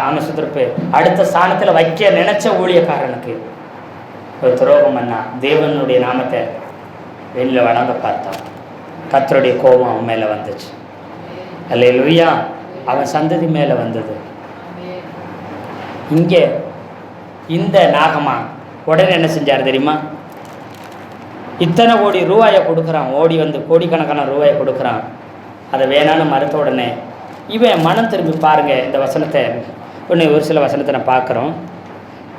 அமைச்சிருப்பு அடுத்த ஸ்தானத்துல வைக்க நினைச்ச ஊழியக்காரனுக்கு ஒரு துரோகம் பண்ணா, தேவனுடைய நாமத்தை வெளியில வழங்க பார்த்தான். கர்த்தருடைய கோபம் அவன் மேல வந்துச்சு. அல்லேலூயா. அவன் சந்ததி மேல வந்தது. இங்கே இந்த நாகமா உடனே என்ன செஞ்சார் தெரியுமா? இத்தனை கோடி ரூபாயை கொடுக்குறான், ஓடி வந்து கோடிக்கணக்கான ரூபாயை கொடுக்குறான். அதை வேணான்னு மறுத்த உடனே இவன் மனம் திரும்பி பாருங்க. இந்த வசனத்தை ஒன்று ஒரு சில வசனத்தை நான் பார்க்குறோம்.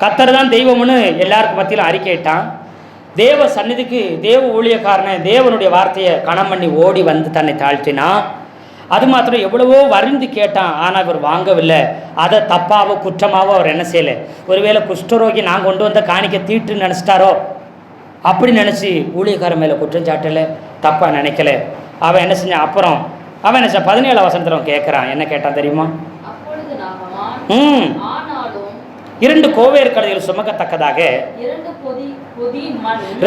கர்த்தர் தான் தெய்வம்னு எல்லாருக்கும் மத்தியிலும் அறிக்கையிட்டான். தேவ சந்நிதிக்கு தேவ ஊழியக்காரனை தேவனுடைய வார்த்தையை கணம் பண்ணி ஓடி வந்து தன்னை தாழ்த்தினான். அது மாத்திரம் எவ்வளவோ வருந்து கேட்டான், ஆனால் இவர் வாங்கவில்லை. அதை தப்பாவோ குற்றமாவோ அவர் என்ன செய்யலை. ஒருவேளை குஷ்டரோகி நான் கொண்டு வந்த காணிக்க தீட்டுன்னு நினச்சிட்டாரோ அப்படி நினச்சி ஊழியக்காரன் மேலே குற்றம் சாட்டலை, தப்பாக நினைக்கல. அவன் என்ன செஞ்சான்? அப்புறம் அவன் என்ன 17 வசனத்தில் கேட்குறான். என்ன கேட்டான் தெரியுமா? 2 கோவேறு கழுதைகள் சுமக்கத்தக்கதாக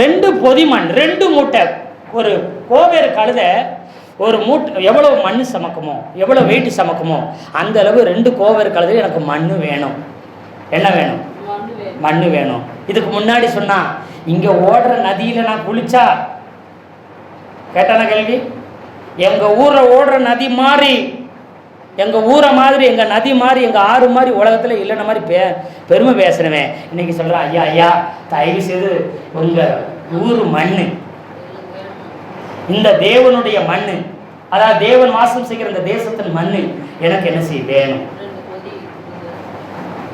2 பொதி மண், 2 மூட்டை. ஒரு கோவேறு கழுதை ஒரு மூட்டை எவ்வளவு மண் சமக்குமோ, எவ்வளவு வெயிட் சமக்குமோ அந்த அளவு 2 கோவேறு கழுதை எனக்கு மண் வேணும். என்ன வேணும்? மண் வேணும். இதுக்கு முன்னாடி சொன்னா இங்க ஓடுற நதியில நான் குளிச்சா, கேட்டான கேள்வி, எங்க ஊர்ல ஓடுற நதி மாதிரி, எங்க ஊரை மாதிரி, எங்க நதி மாதிரி, எங்க ஆறு மாதிரி உலகத்துல இல்லைன்ன மாதிரி பெருமை பேசுறவேன். இன்னைக்கு சொல்றான், ஐயா ஐயா தயவு செய்து உங்க ஊர் மண்ணு, இந்த தேவனுடைய மண்ணு, அதாவது தேவன் வாசம் செய்கிற இந்த தேசத்தின் மண்ணு எனக்கு என்ன செய்ய வேணும்?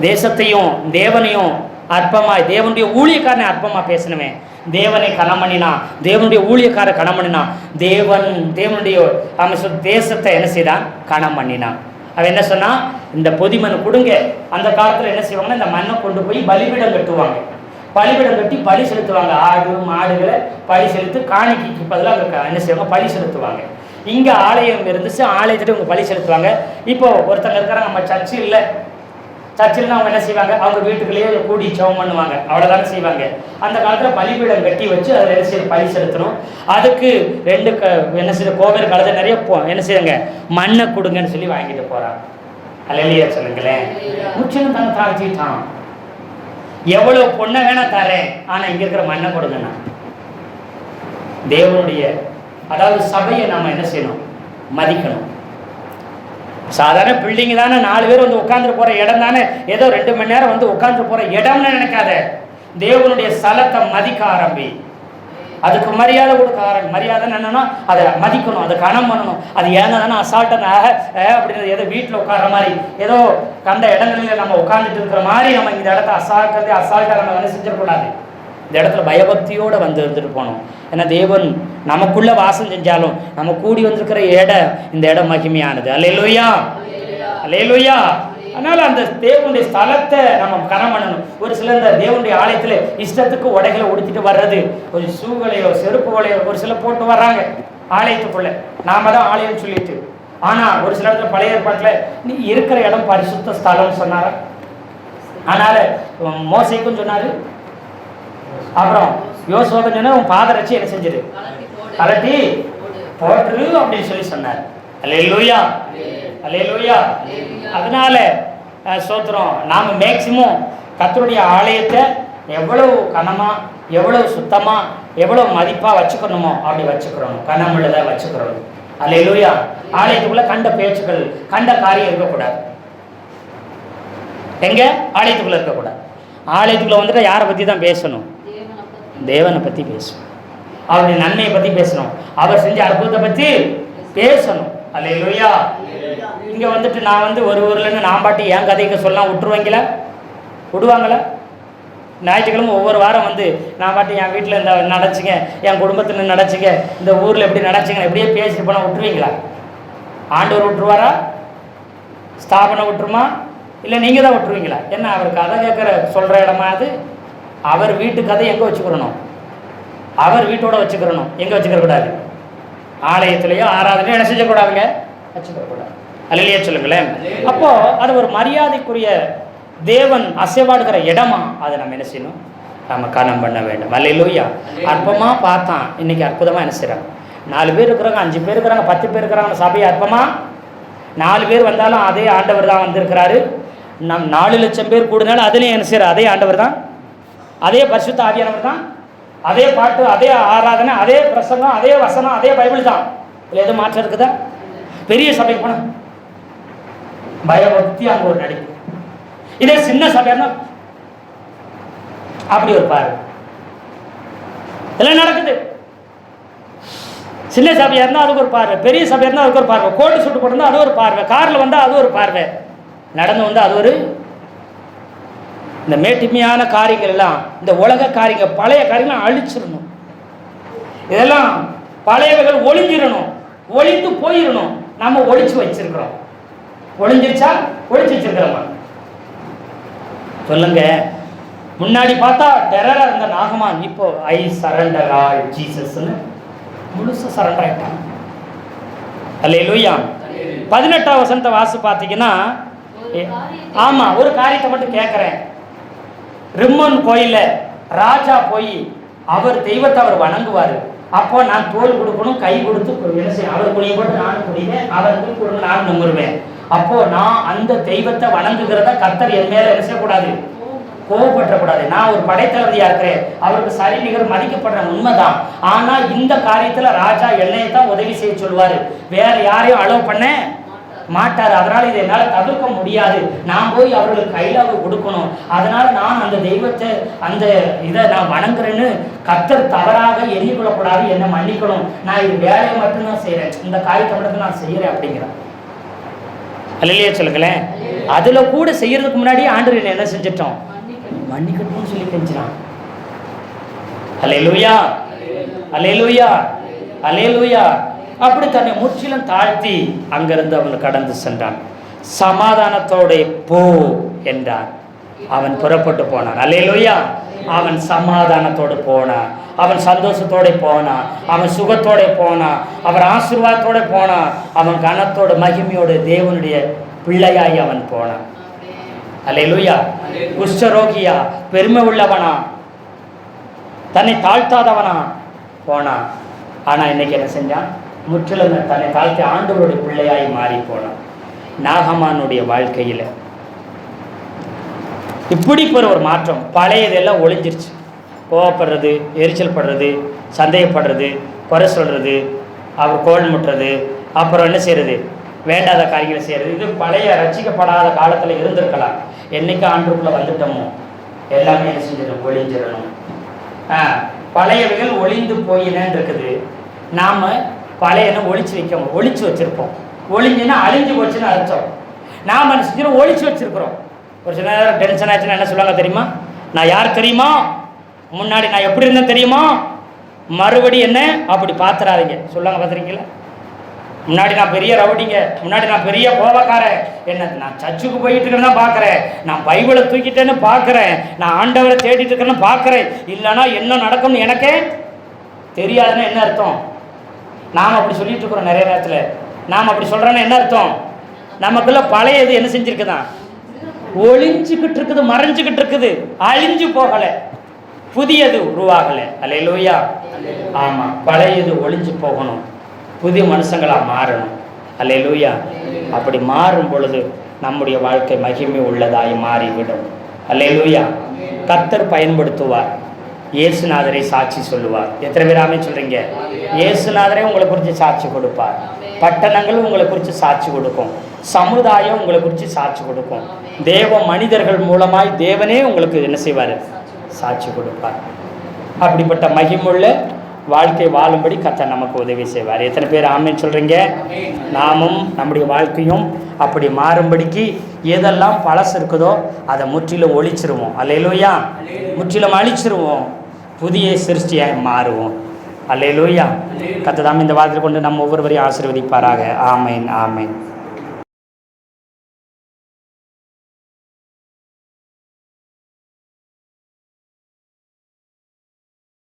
தேசத்தையும் தேவனையும் அற்பமாய், தேவனுடைய ஊழியக்காரனை அற்பமா பேசணுமே. தேவனை கணம் பண்ணினா, தேவனுடைய ஊழியக்கார கணம் பண்ணினா, தேவனுடைய தேசத்தை என்ன செய்தான்? கணம் பண்ணினான். அவன் என்ன சொன்னான்? இந்த பொதி மண் கொடுங்க. அந்த காலத்தில் என்ன செய்வாங்கன்னா இந்த மண்ணை கொண்டு போய் பலிபீடம் கட்டுவாங்க. பலிபீடம் கட்டி பலி செலுத்துவாங்க. ஆடு மாடுகளை பலி செலுத்து காணிக்கைக்கு பதிலாக என்ன செய்வாங்க, பலி செலுத்துவாங்க. இங்கே ஆலயம் இருந்துச்சு, ஆலயத்திட்ட இவங்க பலி செலுத்துவாங்க. இப்போ ஒருத்தங்க இருக்கிறாங்க, நம்ம சர்ச்சு இல்லை, சர்ச்சில் அவங்க என்ன செய்வாங்க, அவங்க வீட்டுக்குள்ளேயே கூடி ஜெபம் பண்ணுவாங்க, அவ்வளோதானே செய்வாங்க. அந்த காலத்தில் பலிபீடம் கட்டி வச்சு அதில் என்ன செய்ய பலி செலுத்தணும். அதுக்கு ரெண்டு என்ன செய்ய கோவில் காலத்தில் நிறைய என்ன செய்யுங்க, மண்ணை கொடுங்கன்னு சொல்லி வாங்கிட்டு போகிறாங்க. அல்லேலூயா சொல்லுங்களேன். முற்றிலும் தன்னை தாழ்த்திட்டான். எவ்வளோ பொண்ணை வேணா தரேன், ஆனால் இங்கே இருக்கிற மண்ணை கொடுங்கண்ணா. தேவனுடைய அதாவது சபையை நாம் என்ன செய்யணும், மதிக்கணும். சாதாரண பில்டிங் தானே, 4 பேர் வந்து உட்காந்துட்டு போகிற இடம் தானே, ஏதோ 2 மணி நேரம் வந்து உட்காந்துட்டு போகிற இடம்னு நினைக்காத. தேவனுடைய ஸ்தலத்தை மதிக்க ஆரம்பி, அதுக்கு மரியாதை கொடுக்க ஆரம்பி. மரியாதை என்னன்னா அதை மதிக்கணும், அதை கனம் பண்ணணும். அது ஏன்னா தானே அசால்ட்டாக அப்படின்றது ஏதோ வீட்டில் உட்கார்ற மாதிரி, ஏதோ கண்ட இடங்களில் நம்ம உட்காந்துட்டு இருக்கிற மாதிரி நம்ம இந்த இடத்த அசால்ட்டாக நம்ம என்ன செஞ்சிடக்கூடாது. இந்த இடத்துல பயபக்தியோடு இருந்துட்டு போகணும். ஏன்னா தேவன் நமக்குள்ள வாசம் செஞ்சாலும் நம்ம கூடி வந்திருக்கிற இடம், இந்த இடம் மகிமையானது. அல்லேலூயா, அல்லேலூயா. அதனால அந்த தேவனுடைய ஸ்தலத்தை நம்ம கனம் பண்ணணும். ஒரு சில இந்த தேவனுடைய ஆலயத்தில் இஷ்டத்துக்கு உடைகளை உடுத்திட்டு வர்றது, ஒரு ஷூகளையோ செருப்புகளையோ ஒரு சில போட்டு வர்றாங்க ஆலயத்துக்குள்ள. நாம தான் ஆலயம் சொல்லிட்டு, ஆனால் ஒரு சில இடத்துல பழைய ஏற்பாட்டில் நீ இருக்கிற இடம் பரிசுத்த ஸ்தலம்னு சொன்னார. அதனால மோசைக்கும் சொன்னாரு, அப்புறம் யோசுவாவுக்கும் சொன்னா உன் பாதரட்சி என்ன செஞ்சிரு, கலட்டி போட்டுரு அப்படின்னு சொல்லி சொன்னார். அல்லேலூயா, அல்லேலூயா. அதனால சோத்திரம், நாம் மேக்சிமம் கர்த்தருடைய ஆலயத்தை எவ்வளவு கனமாக, எவ்வளவு சுத்தமாக, எவ்வளோ மதிப்பாக வச்சுக்கணுமோ அப்படி வச்சுக்கிறோம், கனமுள்ளதாக வச்சுக்கிறோம். அல்லேலூயா. ஆலயத்துக்குள்ளே கண்ட பேச்சுக்கள், கண்ட காரியம் இருக்கக்கூடாது. எங்க ஆலயத்துக்குள்ளே இருக்கக்கூடாது. ஆலயத்துக்குள்ளே வந்துட்டு யாரை பற்றி தான் பேசணும், தேவனை பற்றி பேசணும், அவருடைய நன்மையை பற்றி பேசணும், அவர் செஞ்ச அற்புதத்தை பற்றி பேசணும். அல்லேலூயா. இங்கே வந்துட்டு நான் வந்து ஒரு ஊர்லேருந்து நான் பாட்டி என் கதைக்கு சொல்லலாம் விட்டுருவாங்களா, விடுவாங்களா? ஞாயிற்றுக்கிழமை ஒவ்வொரு வாரம் வந்து நான் பாட்டி என் வீட்டில் இந்த நடச்சிங்க, என் குடும்பத்தில் நடச்சிங்க, இந்த ஊரில் எப்படி நடச்சிங்க எப்படியே பேசிட்டு போனால் விட்டுருவீங்களா? ஆண்டவர் விட்டுருவாரா? ஸ்தாபனம் விட்டுருமா? இல்லை நீங்கள் தான் விட்டுருவீங்களா? என்ன அவர் கதை கேட்குற சொல்கிற இடமா அது? அவர் வீட்டு கதை எங்கே வச்சுக்கிறணும், அவர் வீட்டோட வச்சுக்கிறணும். எங்கே வச்சுக்கிறக்கூடாது? ஆலயத்திலேயோ ஆராதனையோ என்ன செஞ்சக்கூடாதுங்க, வச்சுக்கிறக்கூடாது. அல்லேலூயா சொல்லுங்களேன். அப்போ அது ஒரு மரியாதைக்குரிய தேவன் அசைவாடுகிற இடமா, அதை நம்ம என்ன செய்யணும், நம்ம கனம் பண்ண வேண்டும். அல்லேலூயா. அற்பமாக பார்த்தான், இன்னைக்கு அற்புதமாக என்ன செய்கிறாங்க. 4 பேர் இருக்கிறாங்க, 5 பேர் இருக்கிறாங்க, 10 பேர் இருக்கிறாங்க. சபை அற்பமாக 4 பேர் வந்தாலும் அதே ஆண்டவர் தான் வந்திருக்கிறாரு. நம் 4 லட்சம் பேர் கூடுனாலும் அதுலேயும் என்ன செய்கிறார், அதே ஆண்டவர் தான், அதே பரிசுத்த ஆவியானவர் தான், அதே பாட்டு, அதே ஆராதனை, அதே பிரசங்கம், அதே வசனம், அதே பைபிள் தான். இல்லை எதுவும் மாற்றம் இருக்குதா? பெரிய சபைக்கு போன பயபக்தி அங்கே ஒரு நடிப்பு. இதே சின்ன சபையா இருந்தா அப்படி ஒரு பார்வை எல்லாம் நடக்குது. சின்ன சபையா இருந்தால் அதுக்கு ஒரு பார்வை, பெரிய சபையா இருந்தால் அதுக்கு ஒரு பார்வை, கோட்டு சுட்டு போட்டிருந்தா அது ஒரு பார்வை, காரில் வந்தால் அது ஒரு பார்வை, நடந்து வந்தால் அது ஒரு. இந்த மேட்டிமையான காரியங்கள் எல்லாம், இந்த உலக காரியங்கள், பழைய காரியங்கள் அழிச்சிடணும். இதெல்லாம் பழையவைகள் ஒளிஞ்சிடணும், ஒளிந்து போயிடணும். நம்ம ஒளிச்சு வச்சிருக்கிறோம். ஒளிஞ்சிருச்சா? ஒளிச்சு வச்சிருக்கிறோமா? சொல்லுங்க. முன்னாடி பார்த்தா டெரரா இருந்த நாகமான் இப்போ ஐ சரண்டர் ஆல் ஜீசஸ்ன்னு முழுசா சரண்டர் ஆயிட்டான். அல்லேலூயா. 18ஆம் வசனத்தை வாசி பார்த்தீங்கன்னா, ஆமா ஒரு காரியத்தை மட்டும் கேட்குறேன். ரிம்மன் கோயில ராஜா போய் அவர் தெய்வத்தை அவர் வணங்குவார். அப்போ நான் தோல் கொடுக்கணும், கை கொடுத்து என்ன செய்ய, அவர் குனிய போட்டு நானும் குடிவேன், அவருக்கு கொடுங்க நானும் நம்புருவேன். அப்போ நான் அந்த தெய்வத்தை வணங்குகிறத கர்த்தர் என் மேல என்ன செய்யக்கூடாது, கோபப்பற்றக்கூடாது. நான் ஒரு படைத்தளபதியா இருக்கிறேன், அவருக்கு சரி நிகர் மதிக்கப்படுற உண்மைதான். ஆனா இந்த காரியத்துல ராஜா என்னையை தான் உதவி செய்ய சொல்லுவாரு, வேற யாரையும் அலோவ் பண்ண மாட்டாரு. அதனால இதை என்னால் தவிர்க்க முடியாது, நான் போய் அவர்களுக்கு கையில கொடுக்கணும். அதனால நான் அந்த தெய்வத்தை, அந்த இதை நான் வணங்குறேன்னு கர்த்தர் தவறாக எண்ணிக்கொள்ளக்கூடாது, என்னை மன்னிக்கணும். நான் இது வேலையை மட்டும்தான் செய்யறேன், இந்த காரியத்தை மட்டும் நான் செய்யறேன் அப்படிங்கிறேன். அல்லேலூயா சொல்லுங்களேன். அதுல கூட செய்யறதுக்கு முன்னாடி ஆண்டவர் என்ன செஞ்சிட்டோம், மன்னிக்கணும்னு சொல்லி கெஞ்சினான். அல்லேலூயா, அல்லேலூயா, அல்லேலூயா. அப்படி தன்னை முற்றிலும் தாழ்த்தி அங்கிருந்து அவன் கடந்து சென்றான். சமாதானத்தோட போ என்றான். அவன் புறப்பட்டு போனான். அல்லேலூயா. அவன் சமாதானத்தோடு போனான், அவன் சந்தோஷத்தோடு போனான், அவன் சுகத்தோடு போனான், அவர் ஆசீர்வாதத்தோடு போனான், அவன் கனத்தோடு மகிமையோடு தேவனுடைய பிள்ளையாய் அவன் போனான். அல்லேலூயா. குஷ்டரோகியா, பெருமை உள்ளவனா, தன்னை தாழ்த்தாதவனா போனான். ஆனால் இன்னைக்கு என்ன செஞ்சான்? முற்றிலும் தன்னை தாழ்த்தி ஆண்டவருடைய பிள்ளையாய் மாறி போனான். நாகமானுடைய வாழ்க்கையில் இப்படி ஒரு மாற்றம். பழையதெல்லாம் ஒளிஞ்சிருச்சு. கோவப்படுறது, எரிச்சல் படுறது, சந்தேகப்படுறது, குறை சொல்கிறது, அவர் கோல் முட்டுறது, அப்புறம் என்ன செய்கிறது, வேண்டாத காரியங்களை செய்கிறது. இது பழைய ரட்சிக்கப்படாத காலத்தில் இருந்திருக்கலாம். என்றைக்கு ஆண்டுக்குள்ளே வந்துட்டோமோ எல்லாமே என்ன செஞ்சிடணும், ஒளிஞ்சிடணும். பழையவைகள் ஒளிந்து போயினன்னு இருக்குது. நாம் பழையன ஒளிச்சு வச்சுருப்போம். ஒளிஞ்சுன்னா அழிஞ்சு போச்சுன்னு அர்த்தம். நாம் என்ன செஞ்சிடும், ஒளிச்சு வச்சுருக்குறோம். ஒரு சில நேரம் டென்ஷன் ஆச்சுன்னா என்ன சொல்லுவாங்க தெரியுமா? நான் யார் தெரியுமா, முன்னாடி நான் எப்படி இருந்தேன் தெரியுமா, மறுபடி என்ன அப்படி பார்த்துறாதீங்க சொல்லுவாங்க. பார்த்துருக்கீங்களா? முன்னாடி நான் பெரிய ரவுடிங்க, முன்னாடி நான் பெரிய கோபக்காரன், என்ன நான் சர்ச்சுக்கு போயிட்டு இருக்கேன்னு பார்க்குறேன், நான் பைபிளை தூக்கிட்டேன்னு பார்க்குறேன், நான் ஆண்டவரை தேடிட்டு இருக்கேன்னு பார்க்குறேன், இல்லைன்னா என்ன நடக்கும்னு எனக்கே தெரியாதுன்னு என்ன அர்த்தம்? நாம் அப்படி சொல்லிட்டு இருக்கிறோம் நிறைய நேரத்தில். நாம் அப்படி சொல்கிறோன்னா என்ன அர்த்தம்? நமக்குள்ள பழையது என்ன செஞ்சுருக்குதான், ஒளிஞ்சுக்கிட்டு இருக்குது, மறைஞ்சுக்கிட்டு இருக்குது, அழிஞ்சு போகலை, புதியது உருவாகலை. அல்லேலூயா. ஆமாம், பழையது ஒளிஞ்சு போகணும், புதிய மனுஷங்களாக மாறணும். அல்லேலூயா. அப்படி மாறும் பொழுது நம்முடைய வாழ்க்கை மகிமை உள்ளதாய் மாறிவிடும். அல்லேலூயா. கர்த்தர் பயன்படுத்துவார். இயேசுநாதரை சாட்சி சொல்லுவார். எத்தனை பேர் ஆமென் சொல்கிறீங்க? இயேசுநாதரே உங்களை குறித்து சாட்சி கொடுப்பார். பட்டணங்கள் உங்களை குறித்து சாட்சி கொடுக்கும். சமுதாயம் உங்களை குறித்து சாட்சி கொடுக்கும். தேவ மனிதர்கள் மூலமாய் தேவனே உங்களுக்கு என்ன செய்வார்? சாட்சி கொடுப்பார். அப்படிப்பட்ட மகிமுள்ள வாழ்க்கை வாழும்படி கர்த்தர் நமக்கு உதவி செய்வார். எத்தனை பேர் ஆமென் சொல்கிறீங்க? நாமும் நம்முடைய வாழ்க்கையும் அப்படி மாறும்படிக்கு எதெல்லாம் பழசு இருக்குதோ அதை முற்றிலும் ஒழிச்சிருவோம். அல்லேலூயா. முற்றிலும் அழிச்சிருவோம், புதிய சிருஷ்டியாய் மாறுவோம். அல்லேலூயா. கர்த்தர் தாம் இந்த வார்த்தையை கொண்டு நம்ம ஒவ்வொருவரையும் ஆசீர்வதிப்பாராக. ஆமென், ஆமென்.